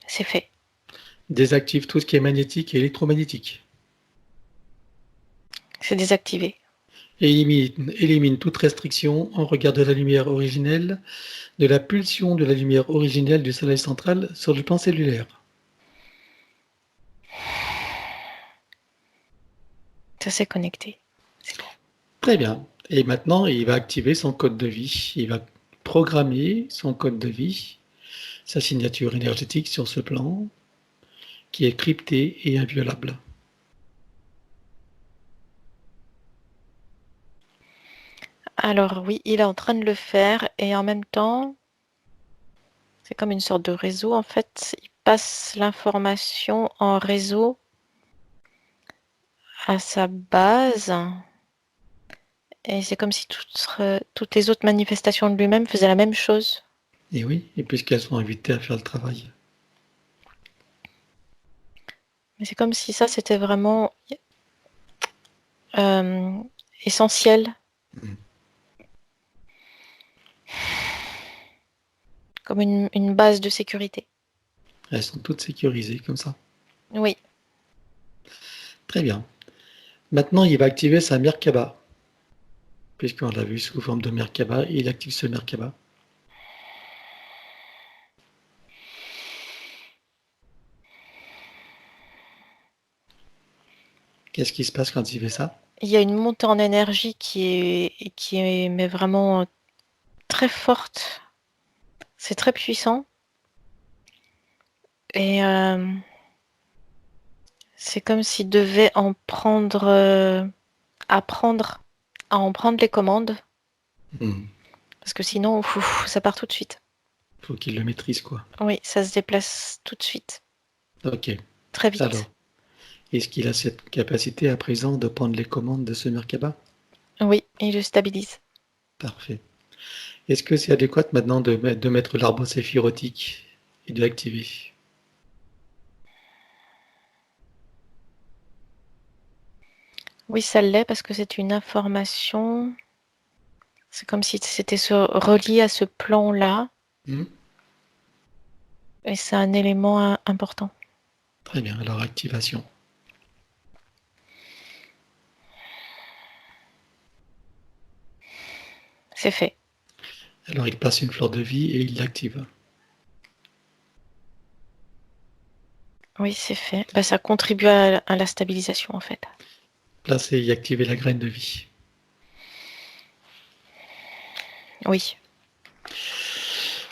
C'est fait. Désactive tout ce qui est magnétique et électromagnétique. C'est désactivé. Élimine toute restriction en regard de la lumière originelle, de la pulsion de la lumière originelle du soleil central sur le plan cellulaire. Ça s'est connecté. C'est bon. Très bien. Et maintenant, il va activer son code de vie. Il va programmer son code de vie, sa signature énergétique sur ce plan, qui est crypté et inviolable. Alors oui, il est en train de le faire et en même temps, c'est comme une sorte de réseau. En fait, il passe l'information en réseau à sa base. Et c'est comme si toutes les autres manifestations de lui-même faisaient la même chose. Et oui, et puisqu'elles sont invitées à faire le travail. Mais c'est comme si ça, c'était vraiment euh, essentiel. Mhm. Comme une base de sécurité. Elles sont toutes sécurisées comme ça. Oui, Très bien. Maintenant, il va activer sa Merkaba. Puisqu'on l'a vu sous forme de Merkaba, il active ce Merkaba. Qu'est-ce qui se passe quand il fait ça? il y a une montée en énergie qui est mais vraiment très forte. C'est très puissant. Et C'est comme s'il devait apprendre à en prendre les commandes, Hmm. parce que sinon, ça part tout de suite. Faut qu'il le maîtrise, quoi. Oui, ça se déplace tout de suite, Ok. très vite. Alors, est-ce qu'il a cette capacité à présent de prendre les commandes de ce Merkaba? Oui, il le stabilise. Parfait. Est-ce que c'est adéquat maintenant de mettre l'arbre séphirotique et de l'activer? Oui, ça l'est parce que c'est une information. C'est comme si c'était relié à ce plan-là, Hmm. et c'est un élément important. Très bien, alors activation. C'est fait. Alors il passe une fleur de vie et il l'active. Oui, c'est fait. Bah, ça contribue à la stabilisation, en fait. Placer et activer la graine de vie. Oui,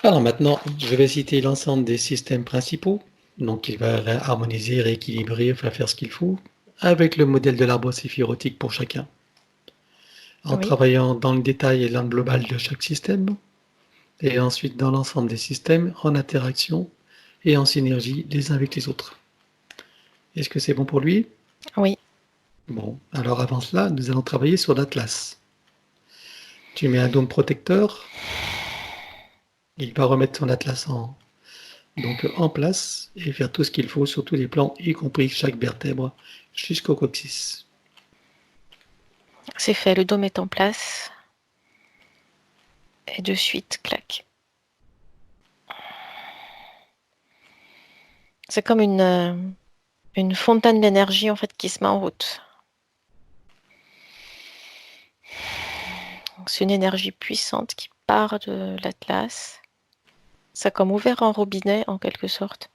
Alors maintenant, je vais citer l'ensemble des systèmes principaux. Donc il va harmoniser, rééquilibrer, enfin faire ce qu'il faut, avec le modèle de l'arbre séphirotique pour chacun, en oui, travaillant dans le détail et dans le global de chaque système, et ensuite dans l'ensemble des systèmes, en interaction et en synergie les uns avec les autres. Est-ce que c'est bon pour lui? oui. Bon, alors avant cela, nous allons travailler sur l'Atlas. Tu mets un dôme protecteur, il va remettre son Atlas en place et faire tout ce qu'il faut sur tous les plans, y compris chaque vertèbre jusqu'au coccyx. C'est fait. Le dôme est en place. Et de suite, clac. C'est comme une fontaine d'énergie, en fait, qui se met en route. C'est une énergie puissante qui part de l'Atlas. Ça a comme ouvert un robinet, en quelque sorte.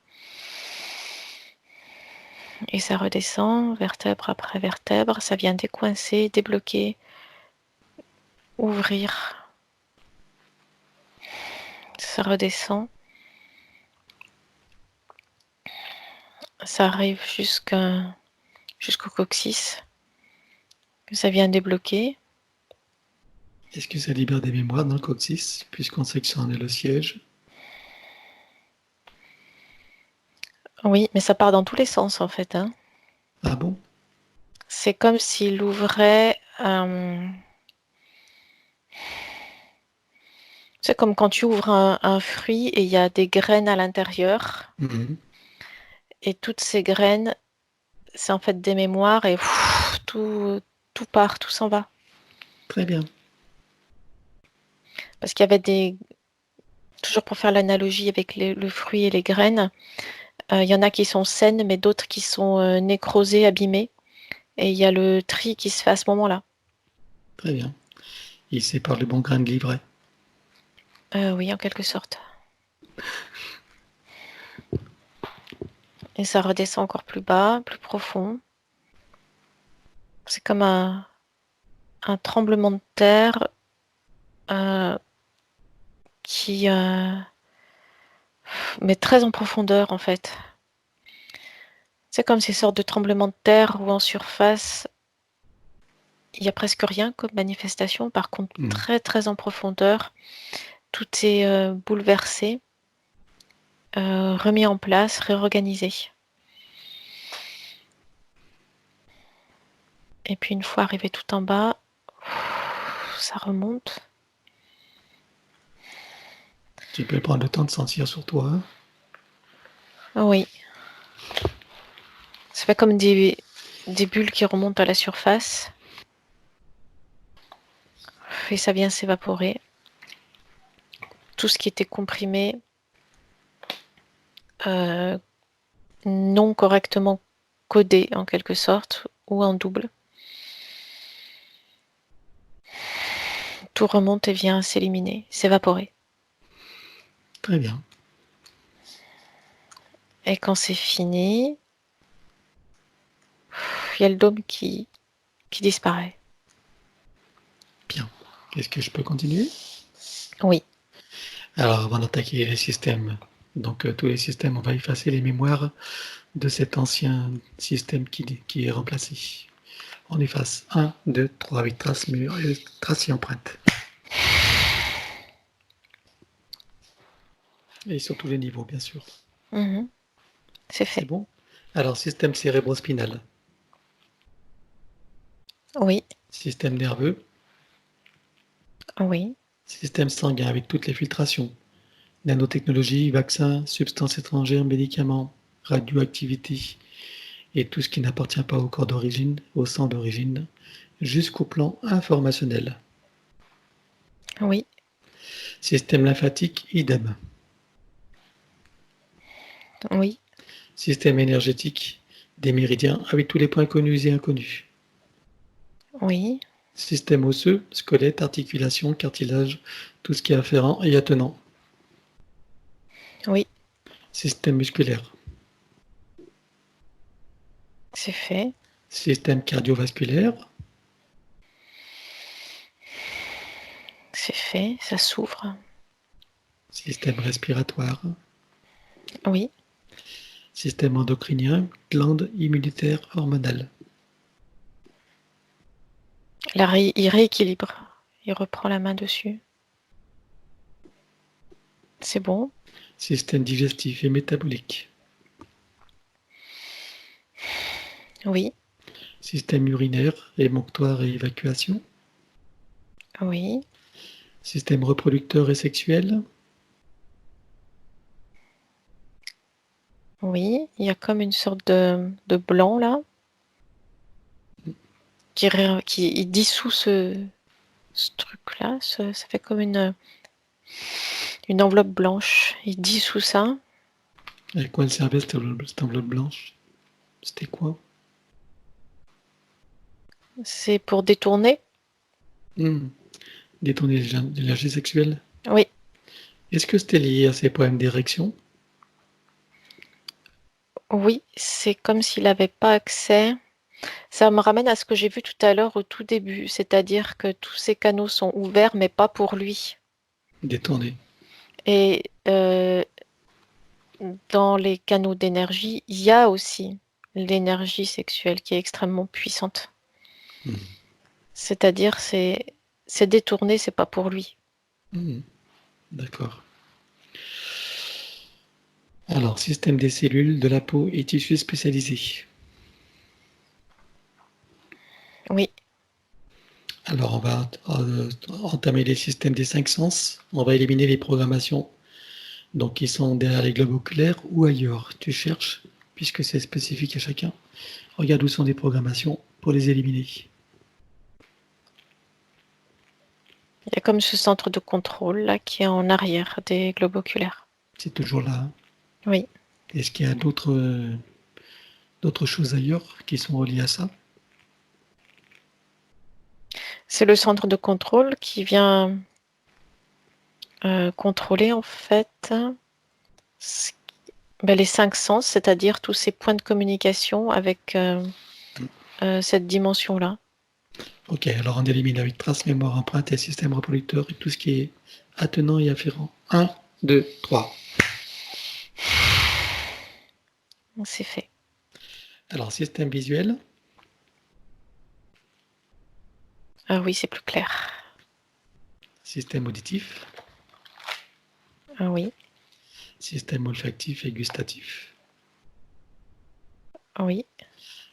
Et ça redescend, vertèbre après vertèbre. Ça vient décoincer, débloquer, ouvrir. Ça redescend. Ça arrive jusqu'au coccyx. Ça vient débloquer. Est-ce que ça libère des mémoires dans le coccyx, puisqu'on sait que ça en est le siège? Oui, mais ça part dans tous les sens, en fait, hein. Ah bon? C'est comme s'il ouvrait. C'est comme quand tu ouvres un fruit et il y a des graines à l'intérieur. Mhm. Et toutes ces graines, c'est en fait des mémoires et tout part, tout s'en va. Très bien. Parce qu'il y avait toujours pour faire l'analogie avec le fruit et les graines, il y en a qui sont saines, mais d'autres qui sont nécrosées, abîmées. Et il y a le tri qui se fait à ce moment-là. Très bien. Il sépare le bon grain de l'ivraie. Oui, en quelque sorte. Et ça redescend encore plus bas, plus profond. C'est comme un tremblement de terre euh, qui mais très en profondeur en fait. C'est comme ces sortes de tremblements de terre où en surface, il n'y a presque rien comme manifestation. Par contre, Mhm. très très en profondeur, tout est bouleversé, remis en place, réorganisé. Et puis une fois arrivé tout en bas, ça remonte. Tu peux prendre le temps de sentir sur toi, hein. Oui, ça fait comme des bulles qui remontent à la surface. Et ça vient s'évaporer. Tout ce qui était comprimé, euh, non correctement codé en quelque sorte, ou en double. Tout remonte et vient s'éliminer, s'évaporer. Très bien. Et quand c'est fini, il y a le dôme qui disparaît. Bien. Est-ce que je peux continuer? Oui, Alors, avant d'attaquer les systèmes Donc tous les systèmes, on va effacer les mémoires de cet ancien système qui est remplacé. On efface 1, 2, 3 avec trace et empreinte. Et sur tous les niveaux, bien sûr. Mhm. C'est C'est fait. bon? Alors, système cérébrospinal, Oui, système nerveux, oui, système sanguin avec toutes les filtrations, nanotechnologie, vaccins, substances étrangères, médicaments, radioactivité et tout ce qui n'appartient pas au corps d'origine, au sang d'origine, jusqu'au plan informationnel. oui, Système lymphatique, idem. oui, Système énergétique, des méridiens avec tous les points connus et inconnus. oui, Système osseux, squelette, articulation, cartilage, tout ce qui est afférent et attenant. oui, Système musculaire, c'est fait. système cardiovasculaire, C'est fait, ça s'ouvre. système respiratoire, Oui, système endocrinien, glande immunitaire hormonale, là, il rééquilibre. Il reprend la main dessus. C'est bon. système digestif et métabolique, Oui, système urinaire, émonctoire et évacuation, oui, système reproducteur et sexuel, oui. Il y a comme une sorte de blanc là qui il dissout ce truc-là. Ça fait comme une enveloppe blanche. Il dissout ça. à quoi elle servait cette enveloppe blanche? C'était quoi? C'est pour détourner. Détourner l'énergie sexuelle. Oui, Est-ce que c'était lié à ses problèmes d'érection? oui. C'est comme s'il n'avait pas accès. Ça me ramène à ce que j'ai vu tout à l'heure au tout début, c'est-à-dire que tous ces canaux sont ouverts, mais pas pour lui. Détourner. Et dans les canaux d'énergie, il y a aussi l'énergie sexuelle qui est extrêmement puissante. C'est-à-dire, c'est détourné, c'est pas pour lui. D'accord. Alors, système des cellules, de la peau et tissus spécialisés. Oui, Alors, on va entamer les systèmes des 5 sens. On va éliminer les programmations donc qui sont derrière les globes oculaires ou ailleurs. Tu cherches, puisque c'est spécifique à chacun. Regarde où sont les programmations pour les éliminer. il y a comme ce centre de contrôle là qui est en arrière des globes oculaires. C'est toujours là. Hein. Oui. Est-ce qu'il y a d'autres choses ailleurs qui sont reliées à ça? C'est le centre de contrôle qui vient contrôler en fait les 5 sens, c'est-à-dire tous ces points de communication avec cette dimension-là. Ok, alors on élimine avec trace, mémoire, empreinte et système reproducteur et tout ce qui est attenant et afférent. 1, 2, 3. C'est fait. Alors, système visuel, Oui, c'est plus clair. système auditif, Oui, système olfactif et gustatif, oui,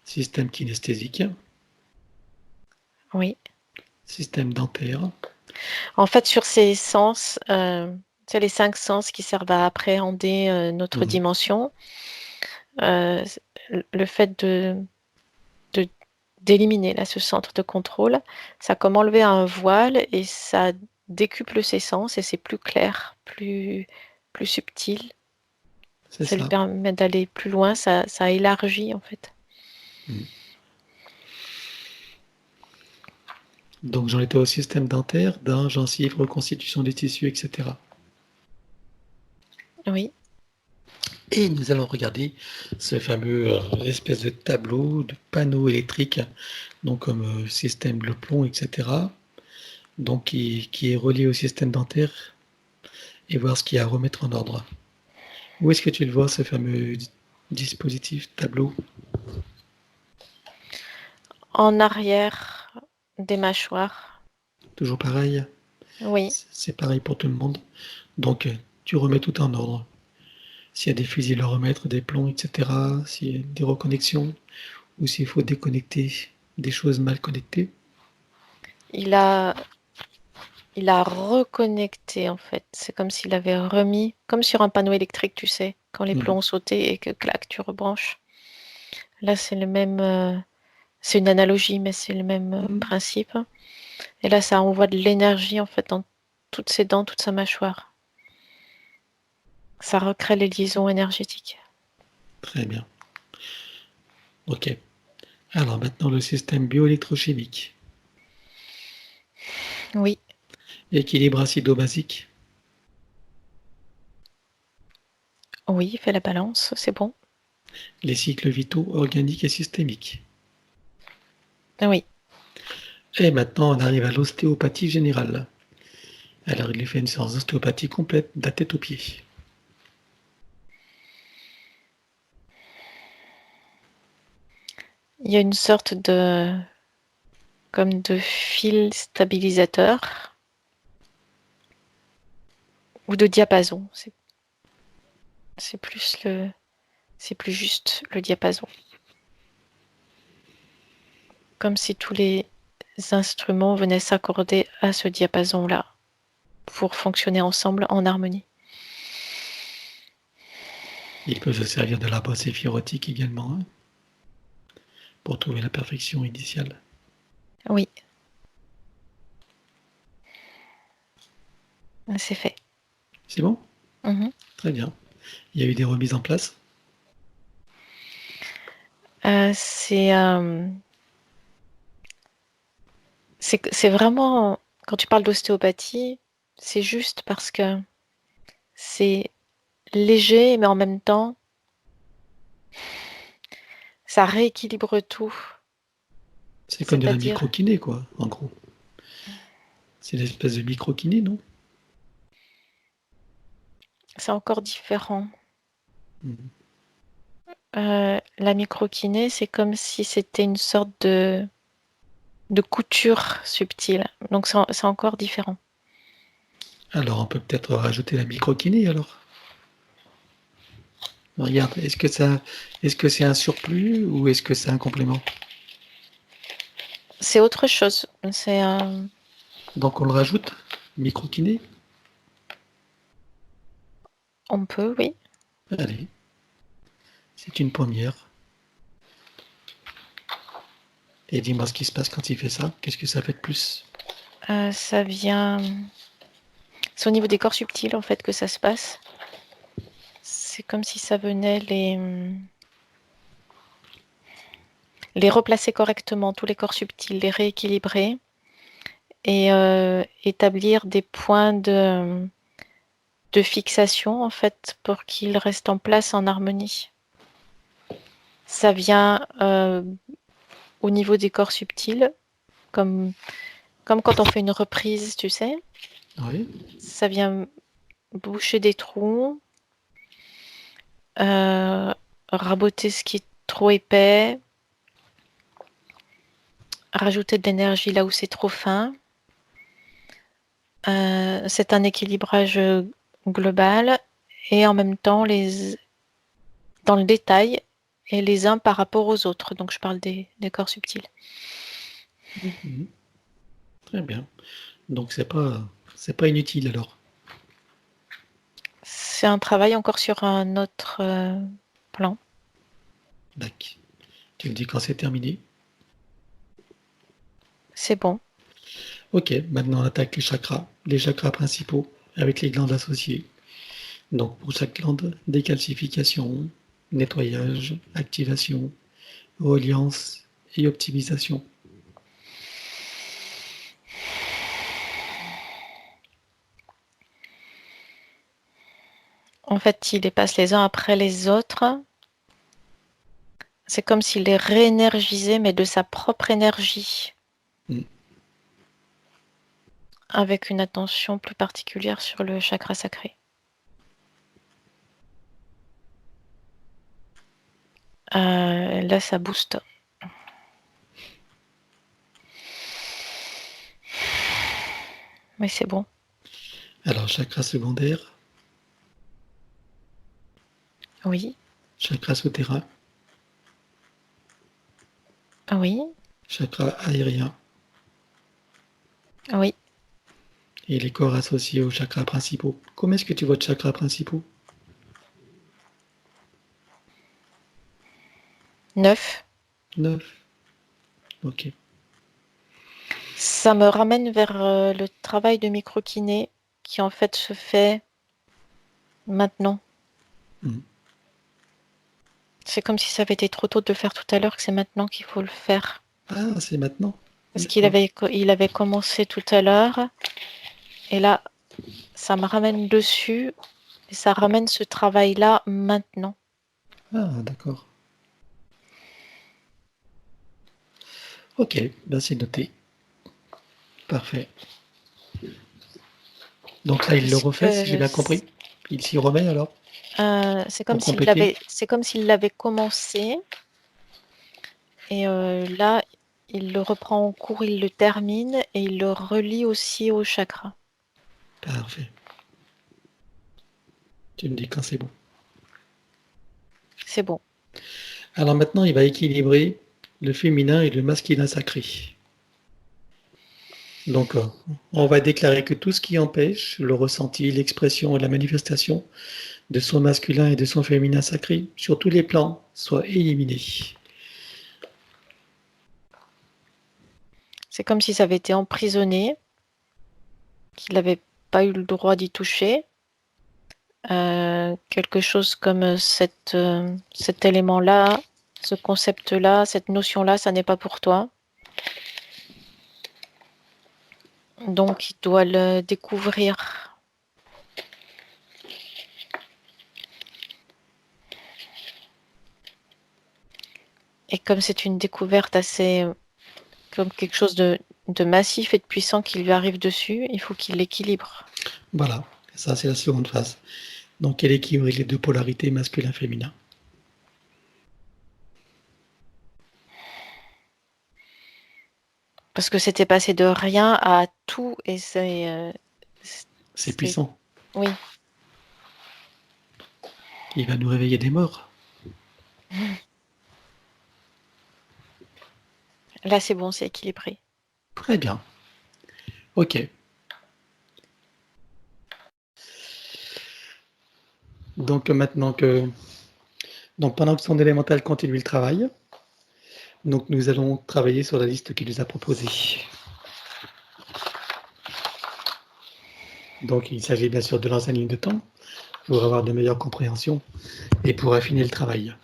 système kinesthésique, oui. système dentaire, En fait, sur ces sens, c'est les 5 sens qui servent à appréhender notre dimension. Le fait d'éliminer là ce centre de contrôle, ça a comme enlever un voile et ça décuple ses sens et c'est plus clair, plus subtil. c'est Ça lui ça. permet d'aller plus loin, ça élargit en fait. Donc j'en étais au système dentaire, dents, gencives, reconstitution des tissus, etc. Oui, Et nous allons regarder ce fameux espèce de tableau, de panneau électrique, donc comme système le plomb, etc. Donc qui est relié au système dentaire et voir ce qu'il y a à remettre en ordre. Où est-ce que tu le vois, ce fameux dispositif tableau? En arrière des mâchoires. Toujours pareil? Oui, C'est pareil pour tout le monde. Donc, tu remets tout en ordre. S'il y a des fusibles à remettre, des plombs, etc., s'il y a des reconnexions, ou s'il faut déconnecter des choses mal connectées. il a, il a reconnecté en fait. C'est comme s'il avait remis, comme sur un panneau électrique, tu sais, quand les plombs ont sauté et que clac, tu rebranches. Là, c'est le même, c'est une analogie, mais c'est le même Mhm. principe. Et là, ça envoie de l'énergie en fait dans toutes ses dents, toute sa mâchoire. Ça recrée les liaisons énergétiques. Très bien. Ok. Alors maintenant, le système bioélectrochimique. Oui, Équilibre acido-basique. oui, il fait la balance, c'est bon. Les cycles vitaux organiques et systémiques. Oui, Et maintenant, on arrive à l'ostéopathie générale. Alors, il lui fait une séance d'ostéopathie complète, de la tête aux pieds. il y a une sorte de, comme de fil stabilisateur ou de diapason. C'est plus le, c'est plus juste le diapason. Comme si tous les instruments venaient s'accorder à ce diapason-là pour fonctionner ensemble en harmonie. Il peut se servir de la bosse éphirotique également, hein, pour trouver la perfection initiale. Oui, c'est fait. C'est bon? Mhm. Très bien. Il y a eu des remises en place? C'est vraiment, quand tu parles d'ostéopathie, c'est juste parce que c'est léger, mais en même temps, ça rééquilibre tout. C'est comme de la C'est-à-dire, microkiné, quoi, en gros. C'est une espèce de microkiné, non? c'est encore différent. Mhm. La microkiné, c'est comme si c'était une sorte de couture subtile. Donc c'est encore différent. Alors, on peut peut-être rajouter la microkiné, alors. Regarde, est-ce que c'est un surplus ou est-ce que c'est un complément? C'est autre chose. Donc, on le rajoute, microkiné? On peut, oui. Allez, c'est une première. Et dis-moi ce qui se passe quand il fait ça. Qu'est-ce que ça fait de plus? Ça vient. C'est au niveau des corps subtils en fait que ça se passe. C'est comme si ça venait les replacer correctement, tous les corps subtils, les rééquilibrer et établir des points de fixation en fait pour qu'ils restent en place en harmonie. Ça vient au niveau des corps subtils, comme quand on fait une reprise, tu sais. Oui. Ça vient boucher des trous, euh, raboter ce qui est trop épais, rajouter de l'énergie là où c'est trop fin. C'est un équilibrage global et en même temps dans le détail et les uns par rapport aux autres. Donc je parle des corps subtils. Mhm. Très bien. Donc, c'est pas inutile, alors. C'est un travail encore sur un autre plan. Dac. Tu me dis quand c'est terminé? C'est bon. Ok, maintenant on attaque les chakras principaux avec les glandes associées. Donc pour chaque glande, décalcification, nettoyage, activation, reliance et optimisation. En fait, il les passe les uns après les autres. C'est comme s'il les réénergisait, mais de sa propre énergie, Mm. avec une attention plus particulière sur le chakra sacré. Là, ça booste. Mais c'est bon. Alors, chakra secondaire, Oui, chakra souterrain, oui, chakra aérien oui. et les corps associés aux chakras principaux. Comment est-ce que tu vois de chakras principaux? 9. 9. Ok. Ça me ramène vers le travail de microkiné qui en fait se fait maintenant. Mhm. C'est comme si ça avait été trop tôt de le faire tout à l'heure, que c'est maintenant qu'il faut le faire. Ah, c'est maintenant. Parce qu'il D'accord. avait commencé tout à l'heure, et là, ça me ramène dessus, et ça ramène ce travail-là maintenant. Ah, d'accord. Ok, ben c'est noté. Parfait. Donc là, il le Parce refait, si j'ai que bien compris. Il s'y remet alors, c'est pour compléter. comme s'il l'avait commencé, et là, il le reprend en cours, il le termine, et il le relie aussi au chakra. Parfait. Tu me dis quand c'est bon. C'est bon. Alors maintenant, il va équilibrer le féminin et le masculin sacré. Donc, on va déclarer que tout ce qui empêche le ressenti, l'expression et la manifestation de son masculin et de son féminin sacré sur tous les plans soit éliminé. C'est comme si ça avait été emprisonné, qu'il n'avait pas eu le droit d'y toucher. Quelque chose comme cet élément-là, ce concept-là, cette notion-là, ça n'est pas pour toi. Donc, il doit le découvrir. Et comme c'est une découverte assez, comme quelque chose de massif et de puissant qui lui arrive dessus, il faut qu'il l'équilibre. Voilà, ça c'est la seconde phase. Donc, elle équilibre les deux polarités masculin-féminin. Parce que c'était passé de rien à tout et c'est... C'est puissant. Oui. Il va nous réveiller des morts. Là, c'est bon, c'est équilibré. Très bien. Ok. Donc maintenant que... Donc pendant que son élémental continue le travail, donc nous allons travailler sur la liste qu'il nous a proposée. Donc il s'agit bien sûr de lancer une ligne de temps pour avoir de meilleures compréhensions et pour affiner le travail.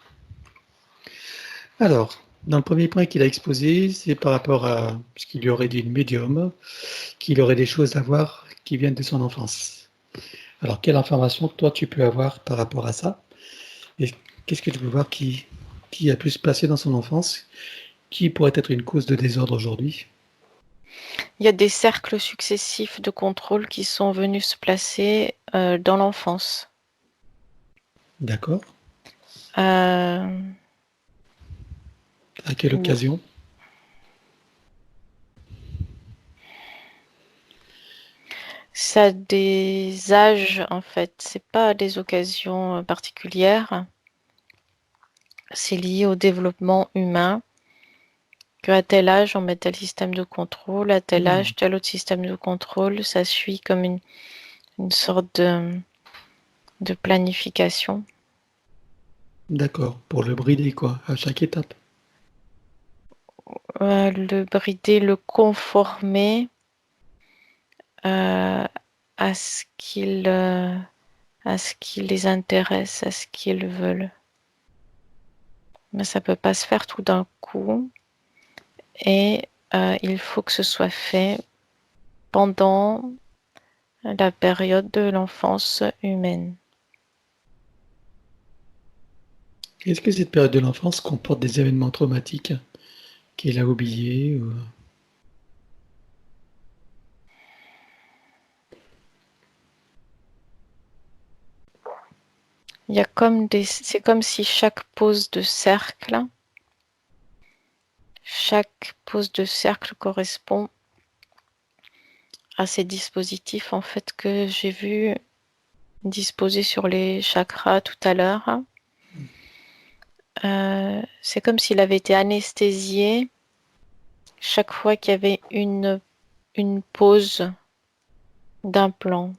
Alors, dans le premier point qu'il a exposé, c'est par rapport à ce qu'il lui aurait dit une médium, qu'il aurait des choses à voir qui viennent de son enfance. Alors, quelle information toi tu peux avoir par rapport à ça? Et qu'est-ce que tu peux voir qui a pu se passer dans son enfance, qui pourrait être une cause de désordre aujourd'hui? Il y a des cercles successifs de contrôle qui sont venus se placer dans l'enfance. D'accord. Euh, À quelle où occasion? ça a des âges, en fait. C'est pas des occasions particulières. C'est lié au développement humain. Qu'à tel âge, on met tel système de contrôle, à tel âge, tel autre système de contrôle. Ça suit comme une sorte de planification. D'accord. Pour le brider, quoi, à chaque étape. Le brider, le conformer à ce qui les intéresse, à ce qu'ils veulent. Mais ça peut pas se faire tout d'un coup et il faut que ce soit fait pendant la période de l'enfance humaine. Est-ce que cette période de l'enfance comporte des événements traumatiques qu'il a oubliés ou... Il y a c'est comme si chaque pose de cercle correspond à ces dispositifs en fait que j'ai vus disposés sur les chakras tout à l'heure. C'est comme s'il avait été anesthésié chaque fois qu'il y avait une pause d'implant,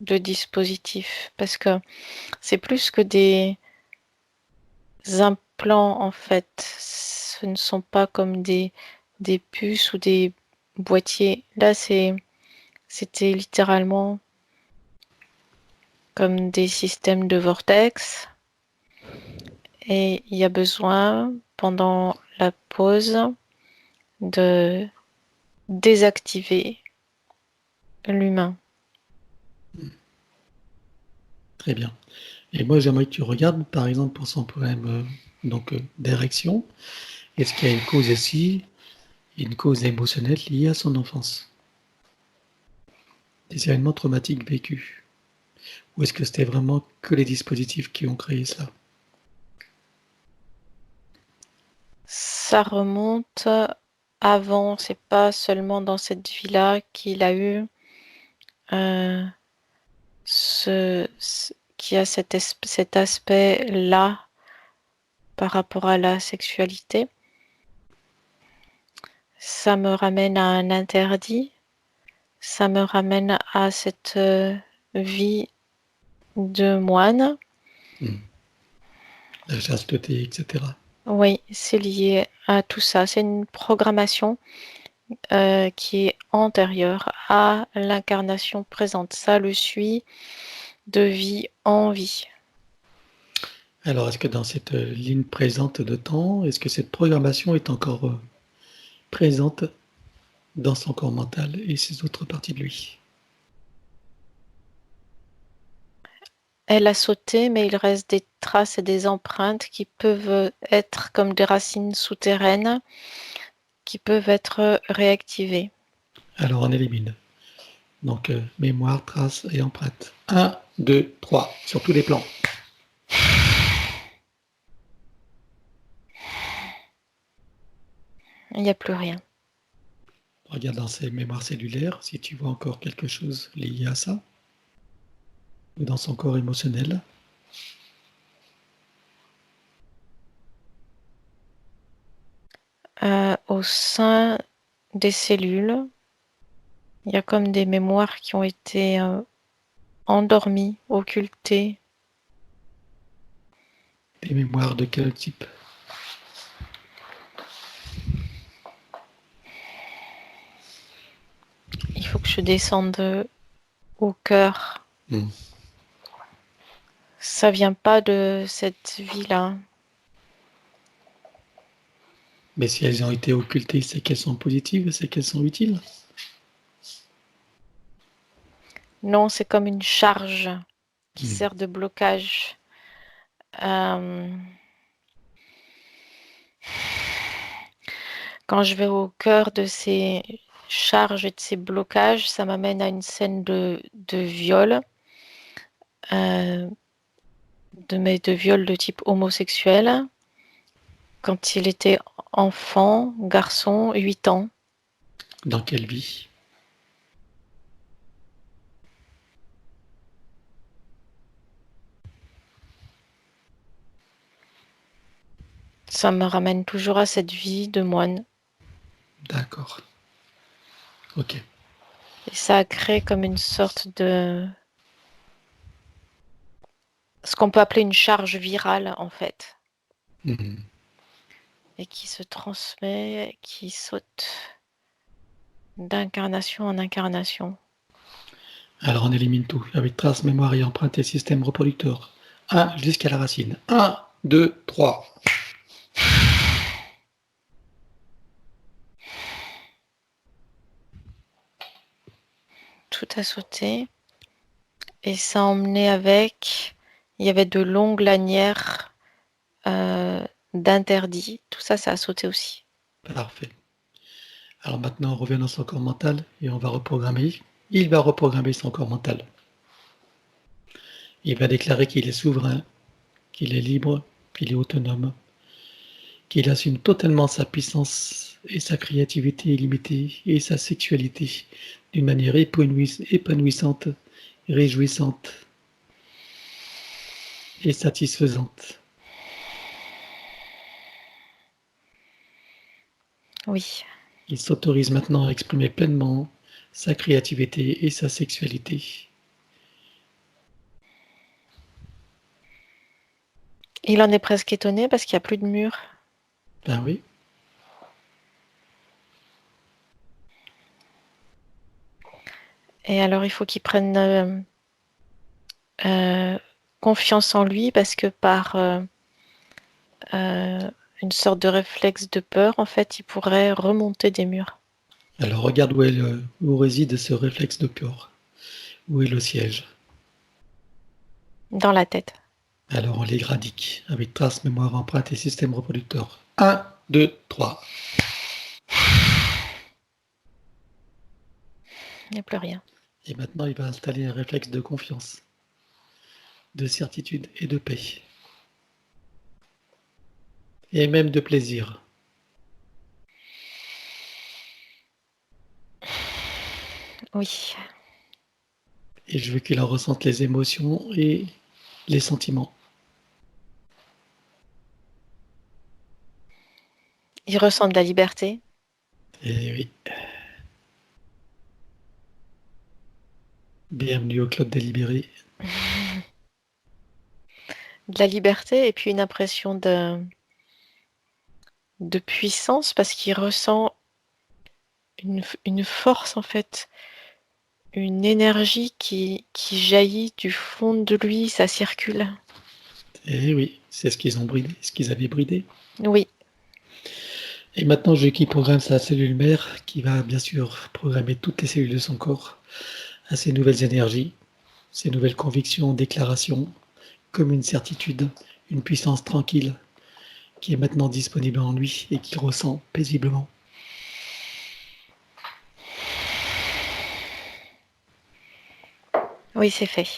de dispositif, parce que c'est plus que des implants en fait. Ce ne sont pas comme des puces ou des boîtiers. Là, c'était littéralement comme des systèmes de vortex. Et il y a besoin, pendant la pause, de désactiver l'humain. Très bien. Et moi, j'aimerais que tu regardes, par exemple, pour son problème d'érection, est-ce qu'il y a une cause ici, une cause émotionnelle liée à son enfance? Des événements traumatiques vécus? Ou est-ce que c'était vraiment que les dispositifs qui ont créé cela? Ça remonte avant, c'est pas seulement dans cette vie-là qu'il a eu qu'il y a cet aspect-là par rapport à la sexualité. Ça me ramène à un interdit, ça me ramène à cette vie de moine. La chasteté, etc. Oui, c'est lié à tout ça. C'est une programmation qui est antérieure à l'incarnation présente. Ça le suit de vie en vie. Alors, est-ce que dans cette ligne présente de temps, est-ce que cette programmation est encore présente dans son corps mental et ses autres parties de lui? Elle a sauté, mais il reste des traces et des empreintes qui peuvent être comme des racines souterraines qui peuvent être réactivées. Alors, on élimine. Donc, mémoire, traces et empreintes. 1, 2, 3, sur tous les plans. Il n'y a plus rien. Regarde dans ses mémoires cellulaires si tu vois encore quelque chose lié à ça. Ou dans son corps émotionnel. Au sein des cellules, il y a comme des mémoires qui ont été endormies, occultées. Des mémoires de quel type? Il faut que je descende au cœur. Ça vient pas de cette vie-là. Mais si elles ont été occultées, c'est qu'elles sont positives, c'est qu'elles sont utiles? Non, c'est comme une charge qui sert de blocage. Quand je vais au cœur de ces charges et de ces blocages, ça m'amène à une scène de viol, de viol de type homosexuel, quand il était enfant, garçon, 8 ans. Dans quelle vie? Ça me ramène toujours à cette vie de moine. D'accord. Ok. Et ça a créé comme une sorte de... ce qu'on peut appeler une charge virale, en fait. Et qui se transmet, qui saute d'incarnation en incarnation. Alors on élimine tout, avec traces, mémoire et empreinte et système reproducteur. 1 jusqu'à la racine. 1, 2, 3. Tout a sauté. Et ça emmenait avec... Il y avait de longues lanières d'interdits. Tout ça, ça a sauté aussi. Parfait. Alors maintenant, on revient dans son corps mental et on va reprogrammer. Il va reprogrammer son corps mental. Il va déclarer qu'il est souverain, qu'il est libre, qu'il est autonome, qu'il assume totalement sa puissance et sa créativité illimitée et sa sexualité d'une manière épanouissante, réjouissante et satisfaisante. Oui. Il s'autorise maintenant à exprimer pleinement sa créativité et sa sexualité. Il en est presque étonné parce qu'il n'y a plus de mur. Ben oui. Et alors, il faut qu'il prenne confiance en lui parce que par une sorte de réflexe de peur, en fait, il pourrait remonter des murs. Alors regarde où réside ce réflexe de peur. Où est le siège? Dans la tête. Alors on les gradique avec trace, mémoire, empreinte et système reproducteur. 1, 2, 3. Il n'y a plus rien. Et maintenant, il va installer un réflexe de confiance, de certitude et de paix. Et même de plaisir. Oui. Et je veux qu'il en ressente les émotions et les sentiments. Il ressent de la liberté. Et oui. Bienvenue au club des libérés. De la liberté et puis une impression de puissance parce qu'il ressent une force en fait, une énergie qui jaillit du fond de lui, ça circule. Et oui, c'est ce qu'ils ont bridé, ce qu'ils avaient bridé. Oui, Et maintenant, je veux qu'il programme sa cellule mère, qui va bien sûr programmer toutes les cellules de son corps à ces nouvelles énergies, ces nouvelles convictions, déclarations, comme une certitude, une puissance tranquille qui est maintenant disponible en lui et qu'il ressent paisiblement. oui, c'est fait.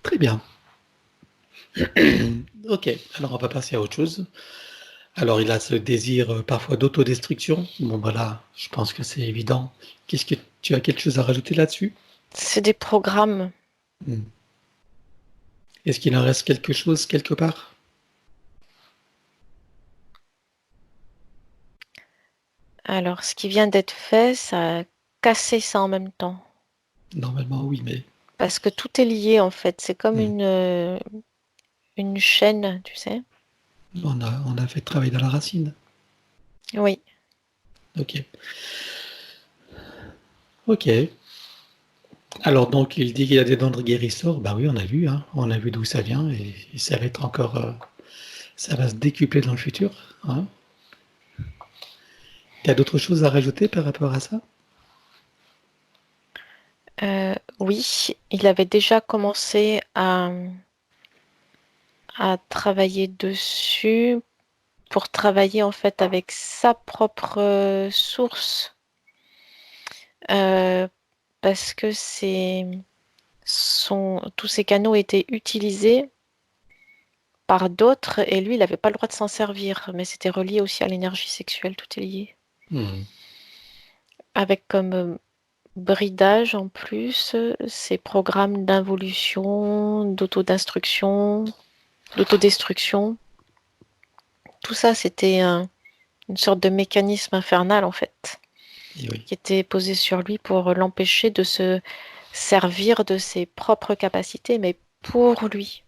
Très bien. Ok, alors on va passer à autre chose. Alors il a ce désir parfois d'autodestruction. Bon voilà, je pense que c'est évident. Qu'est-ce que tu as quelque chose à rajouter là-dessus? C'est des programmes. Hmm. Est-ce qu'il en reste quelque chose quelque part? Alors, ce qui vient d'être fait, ça a cassé ça en même temps. Normalement oui, mais Parce que tout est lié en fait. C'est comme une chaîne, tu sais. on a fait travail dans la racine. Oui. Ok. Ok. Alors donc il dit qu'il a des dents de guérisseur. Bah oui, on a vu, hein. On a vu d'où ça vient et ça va être encore, ça va se décupler dans le futur, hein. Tu as d'autres choses à rajouter par rapport à ça? Oui, il avait déjà commencé à travailler dessus pour travailler en fait avec sa propre source euh, parce que tous ces canaux étaient utilisés par d'autres et lui, il n'avait pas le droit de s'en servir, mais c'était relié aussi à l'énergie sexuelle, tout est lié. Hmm. Avec comme bridage en plus ces programmes d'involution, d'autodestruction. Tout ça, c'était une sorte de mécanisme infernal en fait, Et oui. qui était posé sur lui pour l'empêcher de se servir de ses propres capacités, mais pour lui.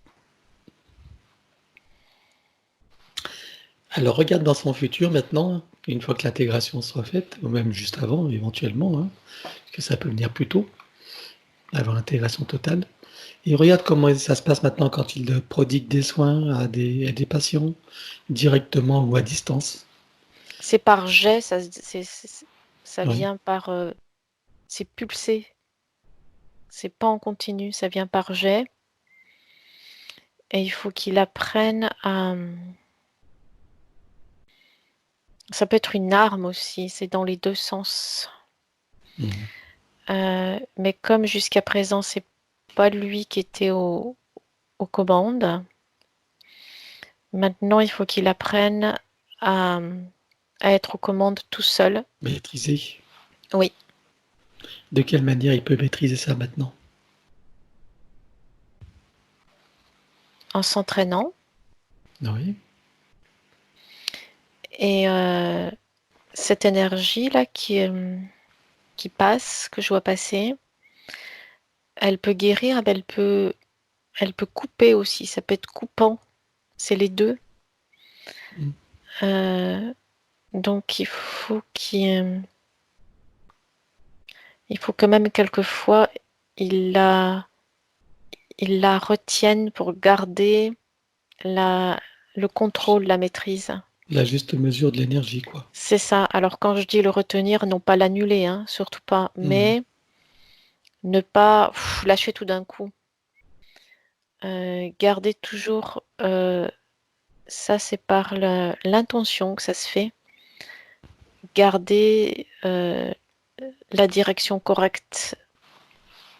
Alors regarde dans son futur maintenant, une fois que l'intégration sera faite, ou même juste avant éventuellement, hein, parce que ça peut venir plus tôt, avant l'intégration totale. Et regarde comment ça se passe maintenant quand il prodigue des soins à des patients, directement ou à distance. C'est par jet, ça Oui. vient par... c'est pulsé, c'est pas en continu, ça vient par jet. Et il faut qu'il apprenne à... Ça peut être une arme aussi, c'est dans les deux sens. Mhm. Mais comme jusqu'à présent, c'est pas lui qui était aux commandes. Maintenant, il faut qu'il apprenne à être aux commandes tout seul. Maîtriser. Oui. De quelle manière il peut maîtriser ça maintenant? En s'entraînant. Oui. Et cette énergie-là qui passe, que je vois passer, elle peut guérir, mais elle peut couper aussi. Ça peut être coupant. C'est les deux. Mm. Donc il faut quand même quelquefois il la retienne pour garder le contrôle, la maîtrise. La juste mesure de l'énergie, quoi. C'est ça. Alors quand je dis le retenir, non pas l'annuler, hein, surtout pas, mais ne pas lâcher tout d'un coup. Garder toujours, ça c'est par l'intention que ça se fait. Garder la direction correcte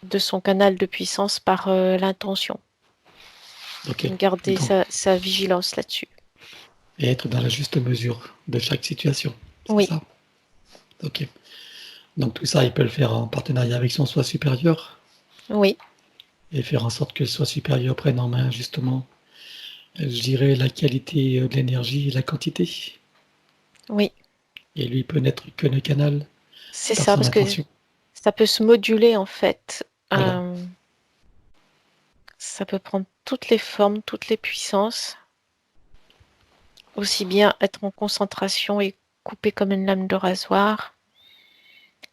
de son canal de puissance par l'intention. Ok. Garder Donc, sa vigilance là-dessus. et être dans la juste mesure de chaque situation. C'est Oui, ça? Ok. Donc tout ça, il peut le faire en partenariat avec son soi supérieur oui, et faire en sorte que le soi supérieur prenne en main justement, je dirais, la qualité de l'énergie et la quantité. oui. Et lui peut n'être que le canal C'est par ça, son parce que intention. ça peut se moduler en fait. Voilà. Ça peut prendre toutes les formes, toutes les puissances. Aussi bien être en concentration et coupé comme une lame de rasoir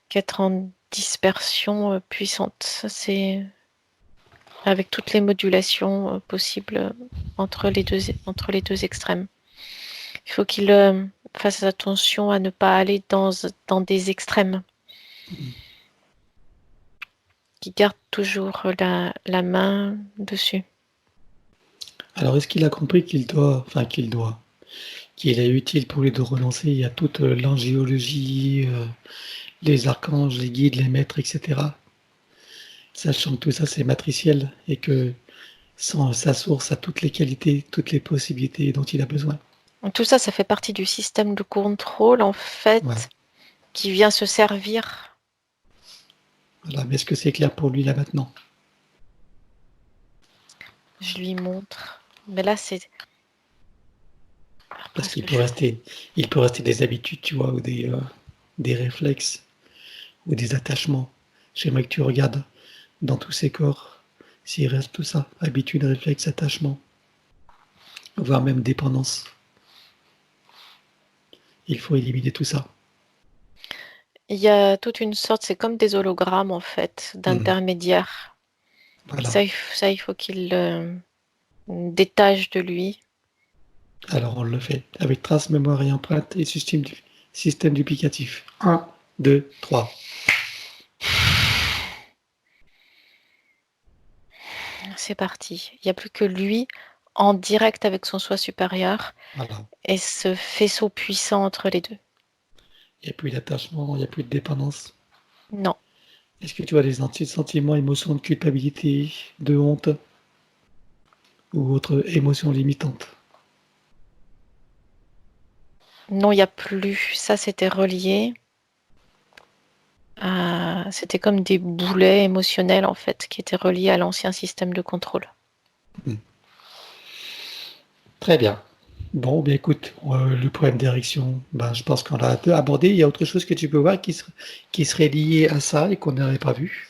qu'être en dispersion puissante. Ça, c'est avec toutes les modulations possibles entre les deux extrêmes. Il faut qu'il fasse attention à ne pas aller dans des extrêmes. Qu'il garde toujours la main dessus. Alors est-ce qu'il a compris qu'il est utile pour lui de relancer? Il y a toute l'angéologie, les archanges, les guides, les maîtres, etc. Sachant que tout ça c'est matriciel et que sa source a toutes les qualités, toutes les possibilités dont il a besoin. Donc, tout ça, ça fait partie du système de contrôle, en Ouais. fait, qui vient se servir. Voilà. Mais est-ce que c'est clair pour lui là maintenant? Je lui montre. Mais là, c'est. Parce Après ce qu'il que peut je. rester, il peut rester des habitudes, tu vois, ou des réflexes, ou des attachements. J'aimerais que tu regardes dans tous ses corps, s'il reste tout ça, habitude, réflexe, attachement, voire même dépendance. Il faut éliminer tout ça. Il y a toute une sorte, c'est comme des hologrammes, en fait, d'intermédiaires. Voilà. Ça, il faut qu'il détache de lui. Alors on le fait avec trace, mémoire et empreinte et système duplicatif. 1, 2, 3. C'est parti. Il n'y a plus que lui en direct avec son soi supérieur Voilà. et ce faisceau puissant entre les deux. Il n'y a plus d'attachement, il n'y a plus de dépendance. Non. Est-ce que tu as des sentiments, émotions de culpabilité, de honte ou autres émotions limitantes? Non, il n'y a plus. Ça, c'était relié. C'était comme des boulets émotionnels, en fait, qui étaient reliés à l'ancien système de contrôle. Très bien. Bon, bien écoute, le problème d'érection, ben, je pense qu'on l'a un peu abordé. Il y a autre chose que tu peux voir qui serait lié à ça et qu'on n'aurait pas vu,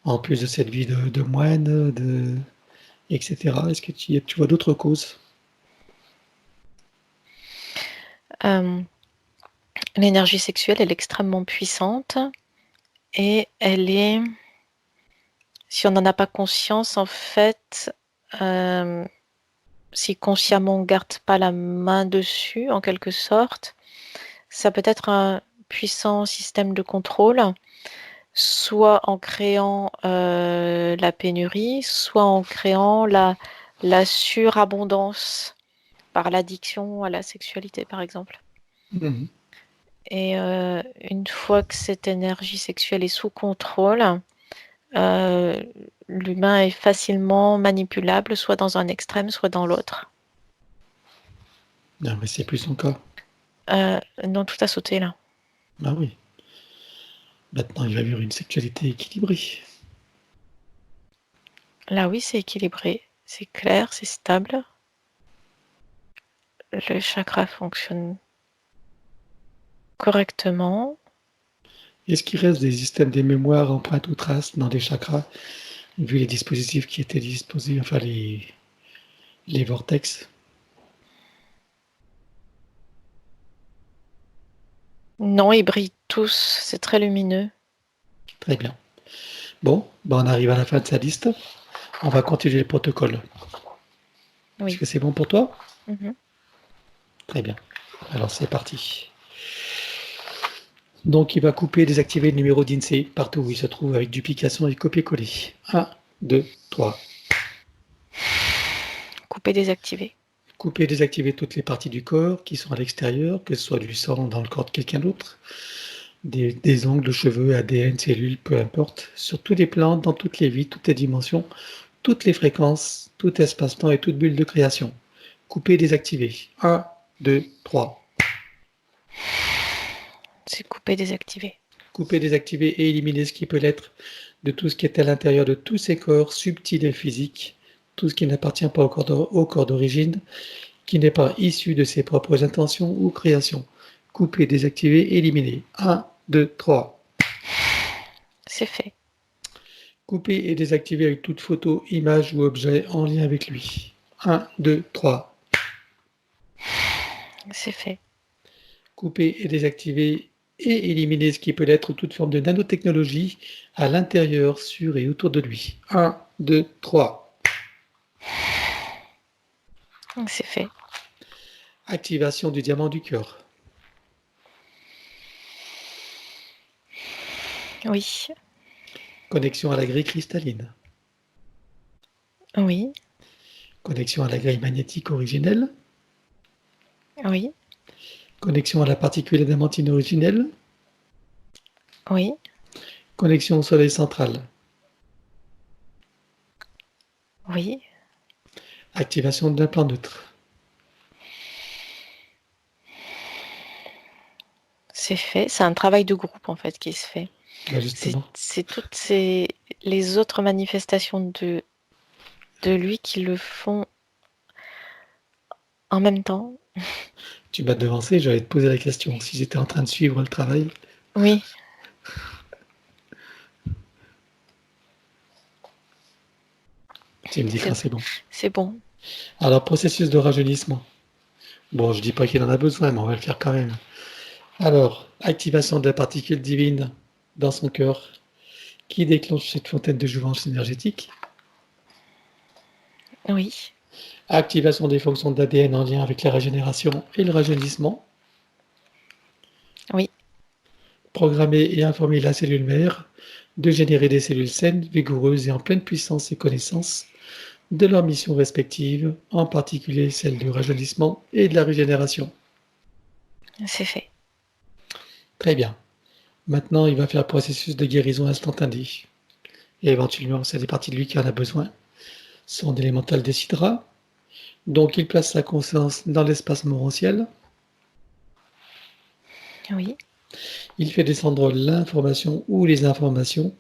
en plus de cette vie de moine, etc. Est-ce que tu vois d'autres causes? Euh, L'énergie sexuelle, elle est extrêmement puissante et elle est, si on n'en a pas conscience, en fait, si consciemment on ne garde pas la main dessus, en quelque sorte, ça peut être un puissant système de contrôle, soit en créant la pénurie, soit en créant la surabondance par l'addiction à la sexualité, par exemple. Mhm. Et une fois que cette énergie sexuelle est sous contrôle, euh, l'humain est facilement manipulable, soit dans un extrême, soit dans l'autre. Non, mais c'est plus son cas. Non, tout a sauté là. Ah oui. Maintenant, il va vivre une sexualité équilibrée. Là, oui, c'est équilibré, c'est clair, c'est stable. Le chakra fonctionne correctement. Est-ce qu'il reste des systèmes des mémoires, empreintes ou traces dans les chakras, vu les dispositifs qui étaient disposés, enfin les vortex? Non, ils brillent tous, c'est très lumineux. Très bien. Bon, ben on arrive à la fin de sa liste. On va continuer le protocole. Est-ce Oui. que c'est bon pour toi? Mhm. Très bien. Alors c'est parti. Donc il va couper et désactiver le numéro d'INSEE partout où il se trouve avec duplication et copier-coller. 1, 2, 3. Couper, désactiver. Couper et désactiver toutes les parties du corps qui sont à l'extérieur, que ce soit du sang dans le corps de quelqu'un d'autre, des ongles, cheveux, ADN, cellules, peu importe, sur tous les plans, dans toutes les vies, toutes les dimensions, toutes les fréquences, tout espace-temps et toute bulle de création. Couper et désactiver. 1, 2, 3. C'est couper, désactiver. Couper, désactiver et éliminer ce qui peut l'être de tout ce qui est à l'intérieur de tous ces corps subtils et physiques, tout ce qui n'appartient pas au corps d'origine, qui n'est pas issu de ses propres intentions ou créations. Couper, désactiver, éliminer. 1, 2, 3. C'est fait. Couper et désactiver avec toute photo, image ou objet en lien avec lui. 1, 2, 3. C'est fait. Couper et désactiver et éliminer ce qui peut l'être toute forme de nanotechnologie à l'intérieur, sur et autour de lui. 1, 2, 3. C'est fait. Activation du diamant du cœur. Oui. Connexion à la grille cristalline. Oui. Connexion à la grille magnétique originelle. Oui. Connexion à la particule adamantine originelle. Oui. Connexion au soleil central. Oui. Activation d'un plan neutre. C'est fait. C'est un travail de groupe en fait qui se fait. Ben justement. C'est toutes les autres manifestations de lui qui le font en même temps. Tu m'as devancé, j'allais te poser la question. Si j'étais en train de suivre le travail, Oui. tu me dis que C'est c'est bon. c'est bon. Alors, processus de rajeunissement. Bon, je dis pas qu'il en a besoin, mais on va le faire quand même. Alors, activation de la particule divine dans son cœur, qui déclenche cette fontaine de jouvence énergétique. Oui. Activation des fonctions d'ADN en lien avec la régénération et le rajeunissement. Oui. Programmer et informer la cellule mère de générer des cellules saines, vigoureuses et en pleine puissance et connaissance de leurs missions respectives, en particulier celle du rajeunissement et de la régénération. C'est fait. Très bien. Maintenant, il va faire le processus de guérison instantanée. Et éventuellement, c'est des parties de lui qui en a besoin. Son élémental décidera. Donc, il place sa conscience dans l'espace morantiel. Oui. Il fait descendre l'information ou les informations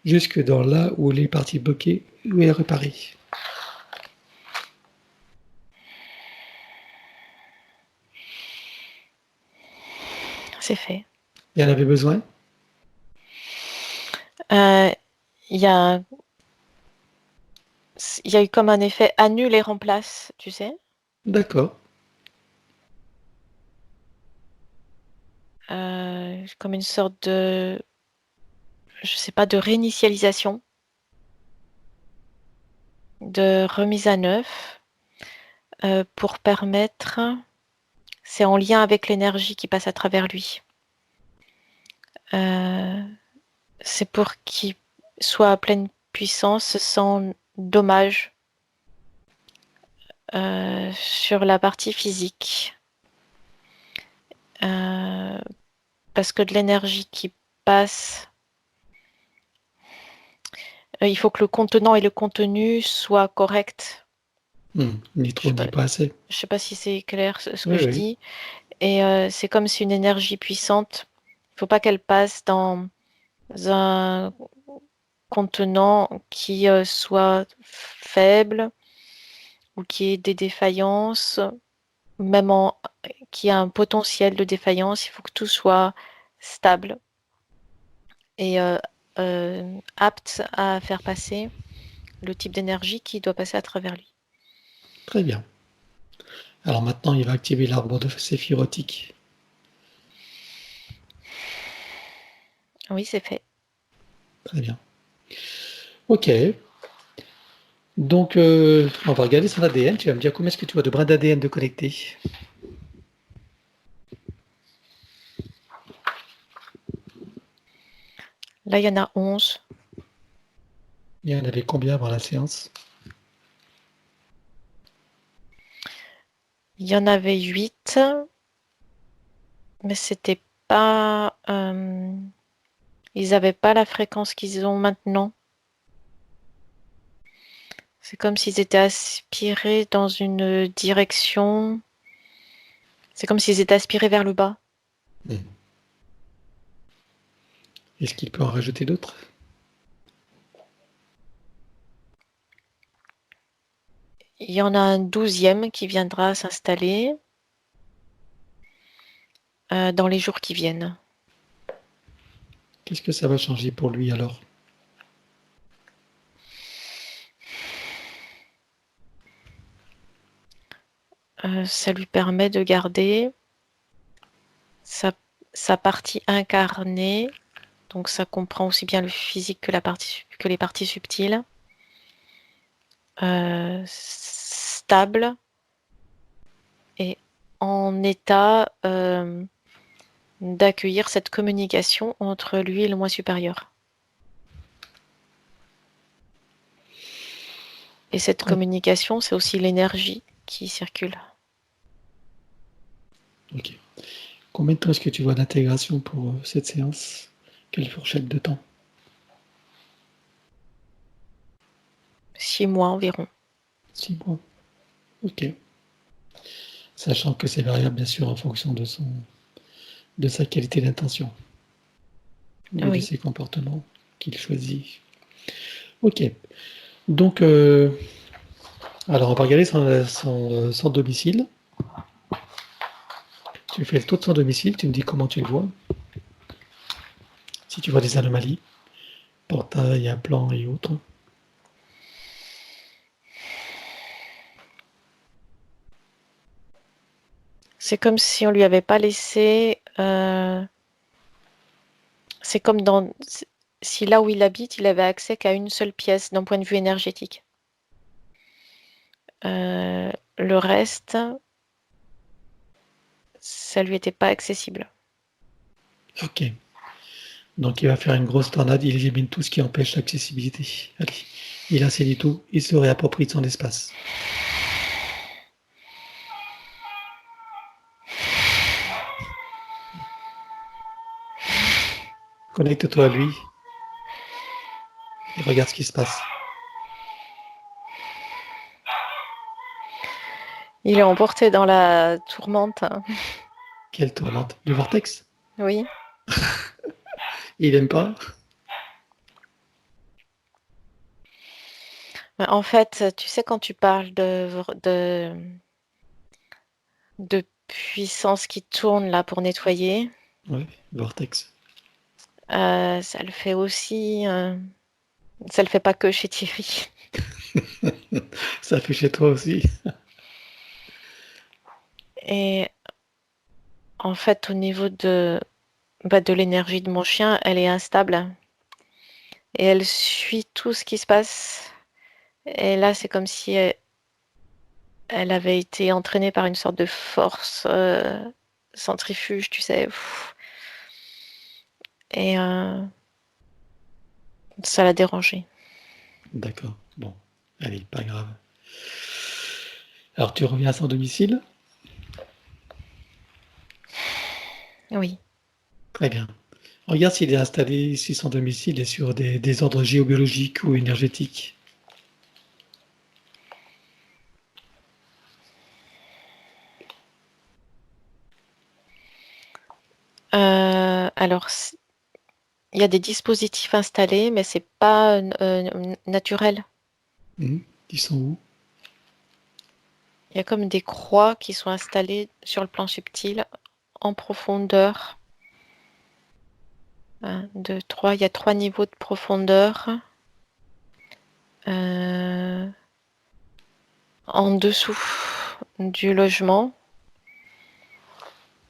jusque dans là où les parties bloquées ou est réparée. C'est fait. Il en avait besoin? Il y a eu comme un effet annule et remplace, tu sais. D'accord. Comme une sorte de, je sais pas, de réinitialisation, de remise à neuf, pour permettre, c'est en lien avec l'énergie qui passe à travers lui. C'est pour qu'il soit à pleine puissance sans dommage sur la partie physique. Parce que de l'énergie qui passe, Il faut que le contenant et le contenu soient corrects. Ni trop, Je sais ni pas assez. Je sais pas si c'est clair ce que Oui, je oui. dis. Et c'est comme si une énergie puissante, il faut pas qu'elle passe dans un contenant qui soit faible ou qui ait des défaillances, même qui a un potentiel de défaillance. Il faut que tout soit stable et apte à faire passer le type d'énergie qui doit passer à travers lui. Très bien. Alors maintenant, il va activer l'arbre de séphirotique. Oui, c'est fait. Très bien. Ok. Donc, on va regarder son ADN. Tu vas me dire combien est-ce que tu vois de brins d'ADN de connectés. Là, il y en a 11. Il y en avait combien avant la séance? Il y en avait 8, mais c'était pas. Ils n'avaient pas la fréquence qu'ils ont maintenant. C'est comme s'ils étaient aspirés dans une direction. C'est comme s'ils étaient aspirés vers le bas. Est-ce qu'il peut en rajouter d'autres? Il y en a un 12e qui viendra s'installer dans les jours qui viennent. Qu'est-ce que ça va changer pour lui alors? Ça lui permet de garder sa partie incarnée. Donc ça comprend aussi bien le physique que les parties subtiles. Stable et en état d'accueillir cette communication entre lui et le moi supérieur. Et cette communication, c'est aussi l'énergie qui circule. Ok. Combien de temps est-ce que tu vois d'intégration pour cette séance? Quelle fourchette de temps? 6 mois environ. 6 mois. Ok. Sachant que c'est variable bien sûr en fonction de sa qualité d'intention et de Oui. ses comportements qu'il choisit. Ok. Donc, alors on va regarder son domicile. Tu fais le tour de son domicile, tu me dis comment tu le vois. Si tu vois des anomalies, portail, implant et autres. C'est comme si on lui avait pas laissé. C'est comme si là où il habite, il avait accès qu'à une seule pièce d'un point de vue énergétique. Le reste, ça lui était pas accessible. Ok. Donc il va faire une grosse tornade, il élimine tout ce qui empêche l'accessibilité. Allez, il assainit tout, il se réapproprie de son espace. Connecte-toi à lui et regarde ce qui se passe. Il est emporté dans la tourmente. Quelle tourmente? Du vortex? Oui. Il aime pas? En fait, tu sais, quand tu parles de puissance qui tourne là pour nettoyer, Ouais, vortex. ça le fait aussi. Ça le fait pas que chez Thierry. Ça fait chez toi aussi. Et en fait, au niveau de l'énergie de mon chien, elle est instable. Et elle suit tout ce qui se passe. Et là, c'est comme si elle avait été entraînée par une sorte de force centrifuge, tu sais. Et ça l'a dérangée. D'accord. Bon, allez, pas grave. Alors tu reviens à son domicile? Oui. Très bien. Regarde s'il est installé, si son domicile est sur des ordres géobiologiques ou énergétiques. Alors, il y a des dispositifs installés, mais c'est pas naturel. Ils sont où? Il y a comme des croix qui sont installées sur le plan subtil en profondeur. 1, 2, 3. Il y a 3 niveaux de profondeur. En dessous du logement.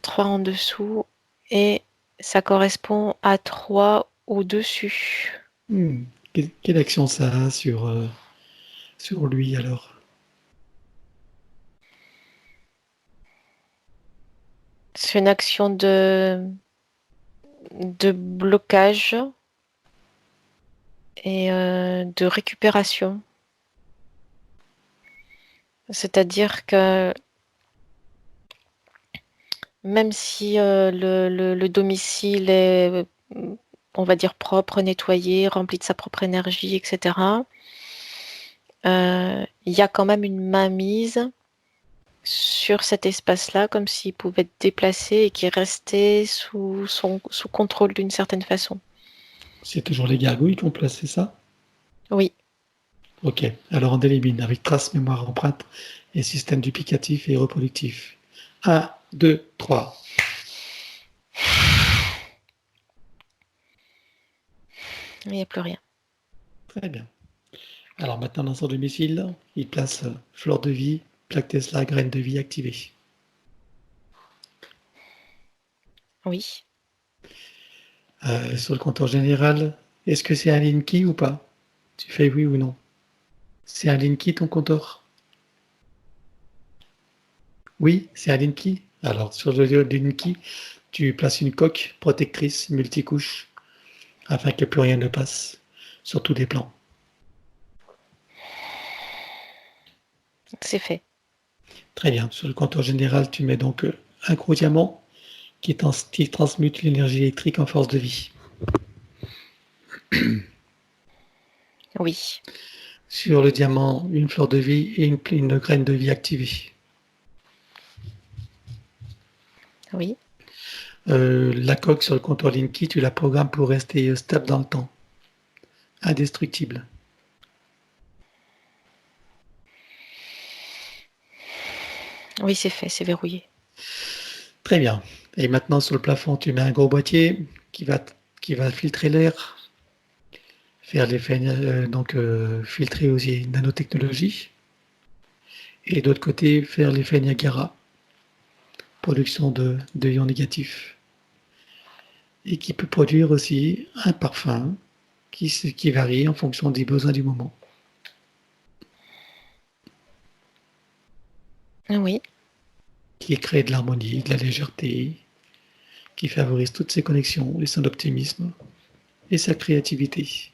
3 en dessous. Et ça correspond à 3 au-dessus. Quelle action ça a sur lui alors? C'est une action de blocage et de récupération. C'est-à-dire que même si le domicile est, on va dire, propre, nettoyé, rempli de sa propre énergie, etc., il y a quand même une mainmise sur cet espace-là, comme s'il pouvait être déplacé et qui restait sous contrôle d'une certaine façon. C'est toujours les gargouilles qui ont placé ça? Oui. Ok, alors on élimine avec trace, mémoire, empreinte et système duplicatif et reproductif. 1, 2, 3. Il n'y a plus rien. Très bien. Alors maintenant dans son domicile, il place fleur de vie, plaque Tesla, graine de vie activée. Oui. Sur le compteur général, est-ce que c'est un Linky ou pas? Tu fais oui ou non? C'est un Linky ton compteur? Oui, c'est un Linky. Alors sur le Linky, tu places une coque protectrice multicouche afin que plus rien ne passe sur tous les plans. C'est fait. Très bien. Sur le compteur général, tu mets donc un gros diamant qui transmute l'énergie électrique en force de vie. Oui. Sur le diamant, une fleur de vie et une graine de vie activée. Oui. La coque sur le compteur Linky, tu la programmes pour rester stable dans le temps. Indestructible. Oui, c'est fait, c'est verrouillé. Très bien. Et maintenant, sur le plafond, tu mets un gros boîtier qui va filtrer l'air, faire l'effet, filtrer aussi nanotechnologie. Et d'autre côté, faire l'effet Niagara, production de ions négatifs. Et qui peut produire aussi un parfum qui varie en fonction des besoins du moment. Oui. Qui crée de l'harmonie, de la légèreté, qui favorise toutes ses connexions et son optimisme et sa créativité.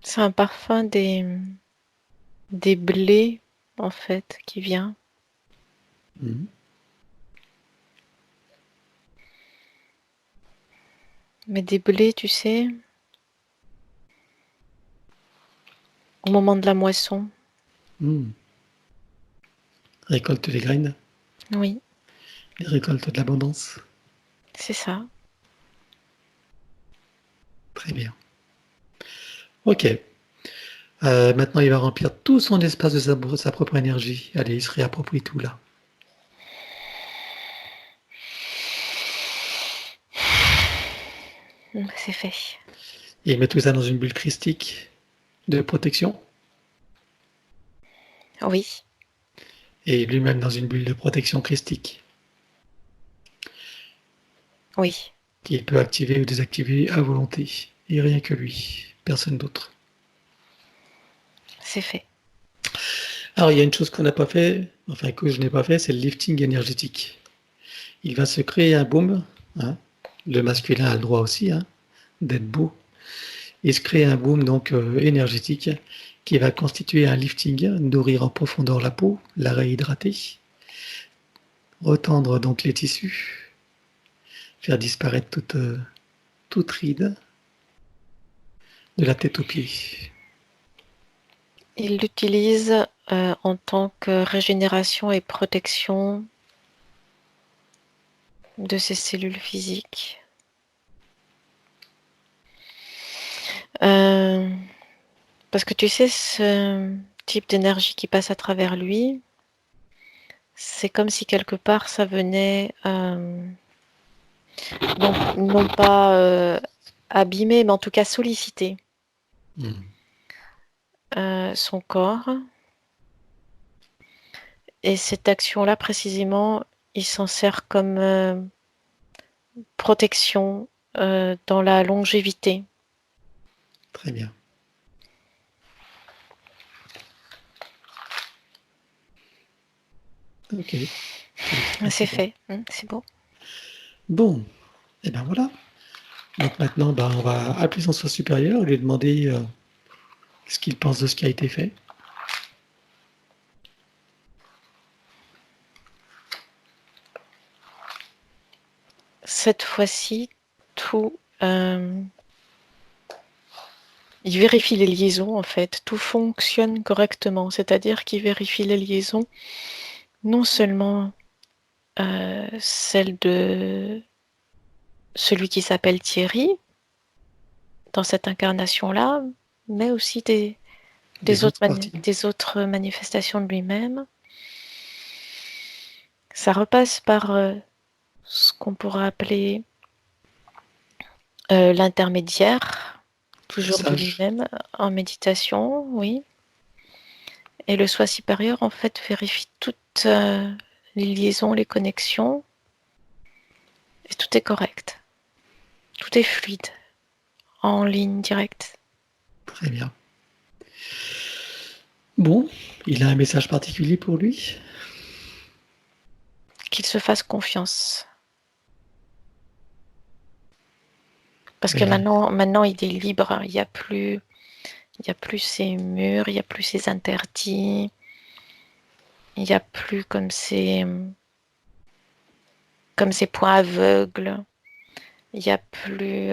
C'est un parfum des blés, en fait, qui vient. Mais des blés, tu sais, au moment de la moisson. Récolte les graines. Oui. Et récolte de l'abondance. C'est ça. Très bien. Ok. Maintenant, il va remplir tout son espace de sa propre énergie. Allez, il se réapproprie tout là. C'est fait. Et il met tout ça dans une bulle christique de protection. Oui. Et lui-même dans une bulle de protection christique. Oui. Qu'il peut activer ou désactiver à volonté. Et rien que lui. Personne d'autre. C'est fait. Alors, il y a une chose qu'on n'a pas fait, enfin que je n'ai pas fait, c'est le lifting énergétique. Il va se créer un boom. Le masculin a le droit aussi d'être beau. Il se crée un boom donc énergétique qui va constituer un lifting, nourrir en profondeur la peau, la réhydrater, Retendre donc les tissus, faire disparaître toute ride de la tête aux pieds. Il l'utilise en tant que régénération et protection de ses cellules physiques. Parce que tu sais, ce type d'énergie qui passe à travers lui, c'est comme si quelque part ça venait non pas abîmer, mais en tout cas solliciter son corps. Et cette action-là, précisément, il s'en sert comme protection dans la longévité. Très bien. Ok. C'est fait, c'est beau. Bon, et ben voilà. Donc maintenant, on va appeler son soi supérieur et lui demander ce qu'il pense de ce qui a été fait. Cette fois-ci, tout... il vérifie les liaisons, en fait. Tout fonctionne correctement. C'est-à-dire qu'il vérifie les liaisons, non seulement celle de celui qui s'appelle Thierry, dans cette incarnation-là, mais aussi des autres manifestations de lui-même. Ça repasse par ce qu'on pourrait appeler l'intermédiaire, toujours de lui-même, en méditation, oui. Et le soi supérieur, en fait, vérifie toutes les liaisons, les connexions, et tout est correct. Tout est fluide, en ligne directe. Très bien. Bon, il a un message particulier pour lui? Qu'il se fasse confiance. Parce que maintenant, il est libre. Il n'y a plus ces murs, il n'y a plus ces interdits. Il n'y a plus comme ces points aveugles. Il n'y a plus...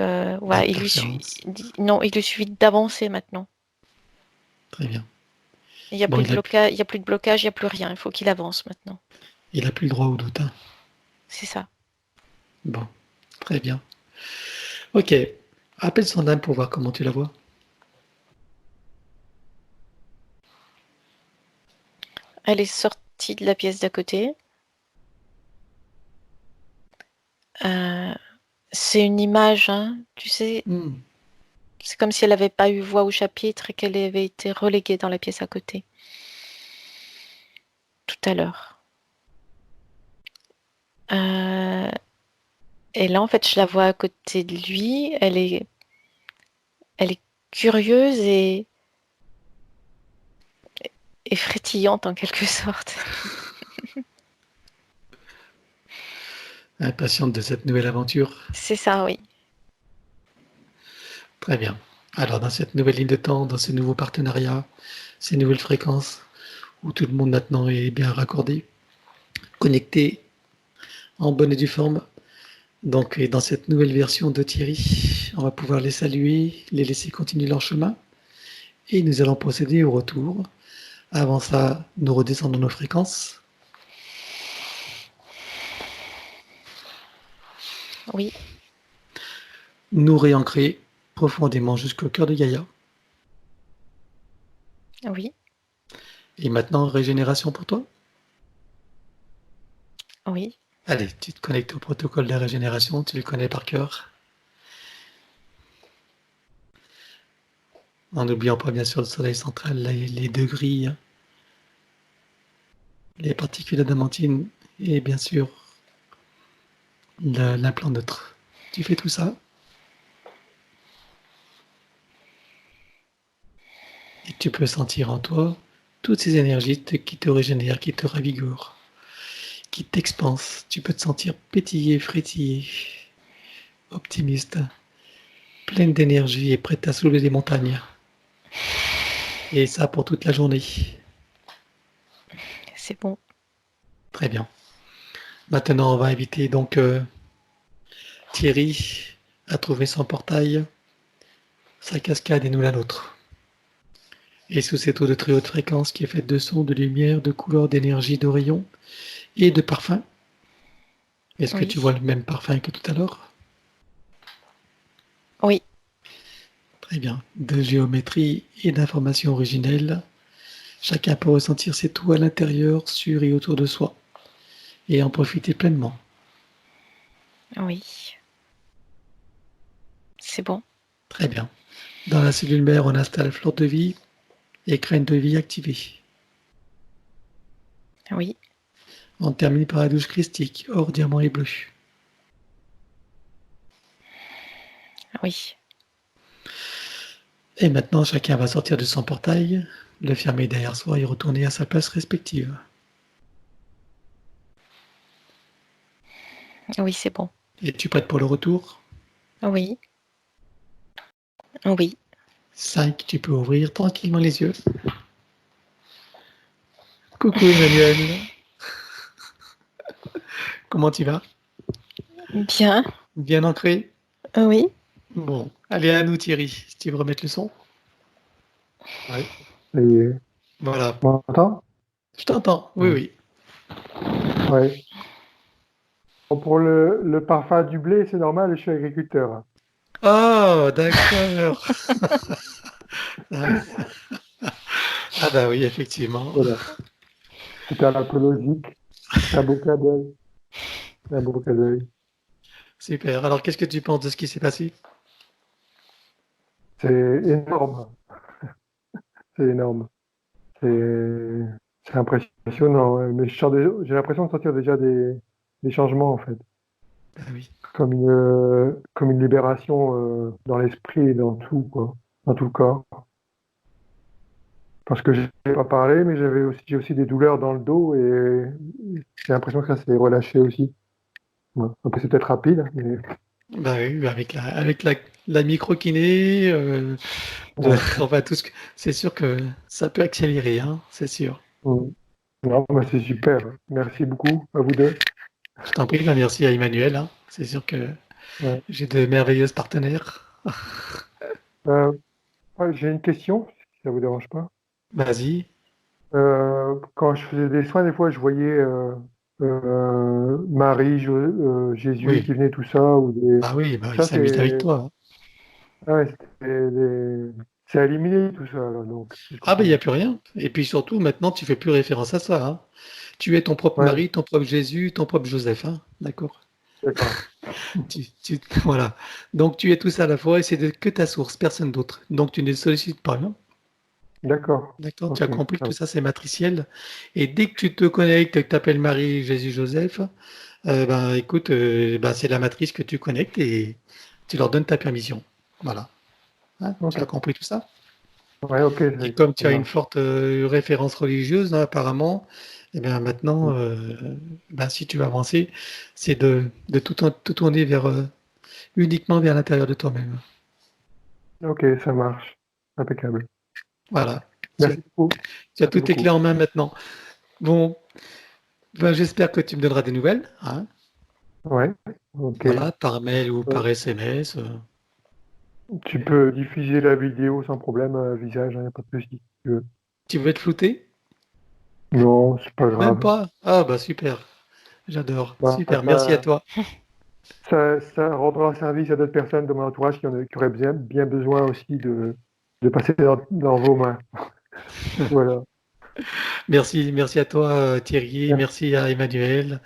il lui suffit d'avancer maintenant. Très bien. Il n'y a, plus de blocage, il n'y a plus rien. Il faut qu'il avance maintenant. Il n'a plus le droit au doute. C'est ça. Bon, très bien. Ok, appelle son âme pour voir comment tu la vois. Elle est sortie de la pièce d'à côté. C'est une image, hein, tu sais. C'est comme si elle n'avait pas eu voix au chapitre et qu'elle avait été reléguée dans la pièce à côté. Tout à l'heure. Et là, en fait, je la vois à côté de lui. Elle est curieuse et frétillante en quelque sorte. Impatiente de cette nouvelle aventure. C'est ça, oui. Très bien. Alors, dans cette nouvelle ligne de temps, dans ce nouveau partenariat, ces nouvelles fréquences, où tout le monde maintenant est bien raccordé, connecté, en bonne et due forme. Donc, dans cette nouvelle version de Thierry, on va pouvoir les saluer, les laisser continuer leur chemin. Et nous allons procéder au retour. Avant ça, nous redescendons nos fréquences. Oui. Nous réancrer profondément jusqu'au cœur de Gaïa. Oui. Et maintenant, régénération pour toi? Oui. Allez, tu te connectes au protocole de régénération, tu le connais par cœur. En n'oubliant pas bien sûr le soleil central, les deux grilles, les particules adamantines et bien sûr l'implant neutre. Tu fais tout ça. Et tu peux sentir en toi toutes ces énergies qui te régénèrent, qui te ravigorent, qui t'expansent. Tu peux te sentir pétiller, frétiller, optimiste, pleine d'énergie et prête à soulever des montagnes. Et ça pour toute la journée. C'est bon. Très bien. Maintenant, on va inviter donc Thierry à trouver son portail, sa cascade et nous la nôtre. Et sous cette eau de très haute fréquence qui est faite de sons, de lumière, de couleurs, d'énergie, de rayons et de parfums. Est-ce que Oui. tu vois le même parfum que tout à l'heure? Oui. Très bien. De géométrie et d'informations originelles. Chacun peut ressentir ses tout à l'intérieur, sur et autour de soi, et en profiter pleinement. Oui. C'est bon. Très bien. Dans la cellule mère, on installe fleur de vie et graine de vie activée. Oui. On termine par la douche christique, or, diamant et bleu. Oui. Et maintenant, chacun va sortir de son portail, le fermer derrière soi et retourner à sa place respective. Oui, c'est bon. Es-tu prête pour le retour? Oui. Oui. 5, tu peux ouvrir tranquillement les yeux. Coucou Emmanuel. Comment tu vas? Bien. Bien ancré? Oui. Bon, allez à nous Thierry, si tu veux remettre le son. Ouais. Et Voilà, on m'entend? je t'entends, oui, Ouais. oui. Ouais. Bon, pour le parfum du blé, c'est normal, je suis agriculteur. Oh, d'accord. Ah bah oui, effectivement. Voilà. C'était anthropologique. C'est un beau clin d'œil. C'est un beau clin d'œil. Super. Alors, qu'est-ce que tu penses de ce qui s'est passé? C'est énorme. C'est énorme. C'est c'est impressionnant. Ouais. Mais j'ai l'impression de sentir déjà des changements, en fait. Bah oui. Comme une libération dans l'esprit et dans tout, quoi. Dans tout le corps. Parce que je n'ai pas parlé, mais j'ai aussi des douleurs dans le dos et j'ai l'impression que ça s'est relâché aussi. Ouais. Après, c'est peut-être rapide, mais Bah oui, avec la micro-kiné, ouais. enfin, c'est sûr que ça peut accélérer, hein, c'est sûr. Mm. Non, bah, c'est super. Merci beaucoup à vous deux. Je t'en prie, bah merci à Emmanuel, hein. C'est sûr que Ouais. j'ai de merveilleuses partenaires. Euh, ouais, j'ai une question, si ça vous dérange pas. Vas-y. Quand je faisais des soins, des fois, je voyais Marie, Jésus Oui. qui venait, tout ça, ou des... Bah, il Ça, s'amuse avec toi, hein. ouais, c'est à éliminer tout ça, là, donc, si je Ah, bah, il comprends n'y a bien. plus rien. Et puis surtout, maintenant, tu fais plus référence à ça, hein. Tu es ton propre Ouais, mari, ton propre Jésus, ton propre Joseph, hein. D'accord. d'accord. Voilà. Donc, tu es tout ça à la fois et c'est que ta source, personne d'autre. Donc, tu ne sollicites pas, hein. D'accord. D'accord. Tu as Ok, compris que ça tout va. ça, c'est matriciel. Et dès que tu te connectes, que tu t'appelles Marie, Jésus, Joseph, ben, écoute, ben, c'est la matrice que tu connectes et tu leur donnes ta permission. Voilà. Hein, tu as Ok. compris tout ça? Ouais, ok, Et comme ça tu as une marche. forte référence religieuse, hein, apparemment, eh bien maintenant, Mm. ben, si tu veux avancer, c'est de tout tourner uniquement vers l'intérieur de toi-même. Ok, ça marche. Impeccable. Voilà. Tu as, Merci beaucoup. tu as Merci toutes tes clés beaucoup. en main maintenant. Bon, ben, j'espère que tu me donneras des nouvelles, hein, Ouais, ok. voilà, par mail ou Euh, par SMS. Tu peux diffuser la vidéo sans problème, visage, il a pas de souci. Si tu veux. Tu veux être flouté? Non, c'est pas Même grave. pas? Ah bah super, j'adore. Bah, Super, merci à toi. ça rendra service à d'autres personnes de mon entourage qui auraient bien besoin aussi de passer dans vos mains. Voilà. Merci à toi Thierry, Merci. merci à Emmanuel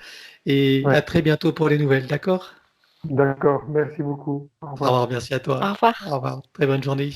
et Ouais. à très bientôt pour les nouvelles, d'accord? D'accord. Merci beaucoup. Au Au revoir. revoir, merci à Au toi. revoir. Au revoir, très bonne journée.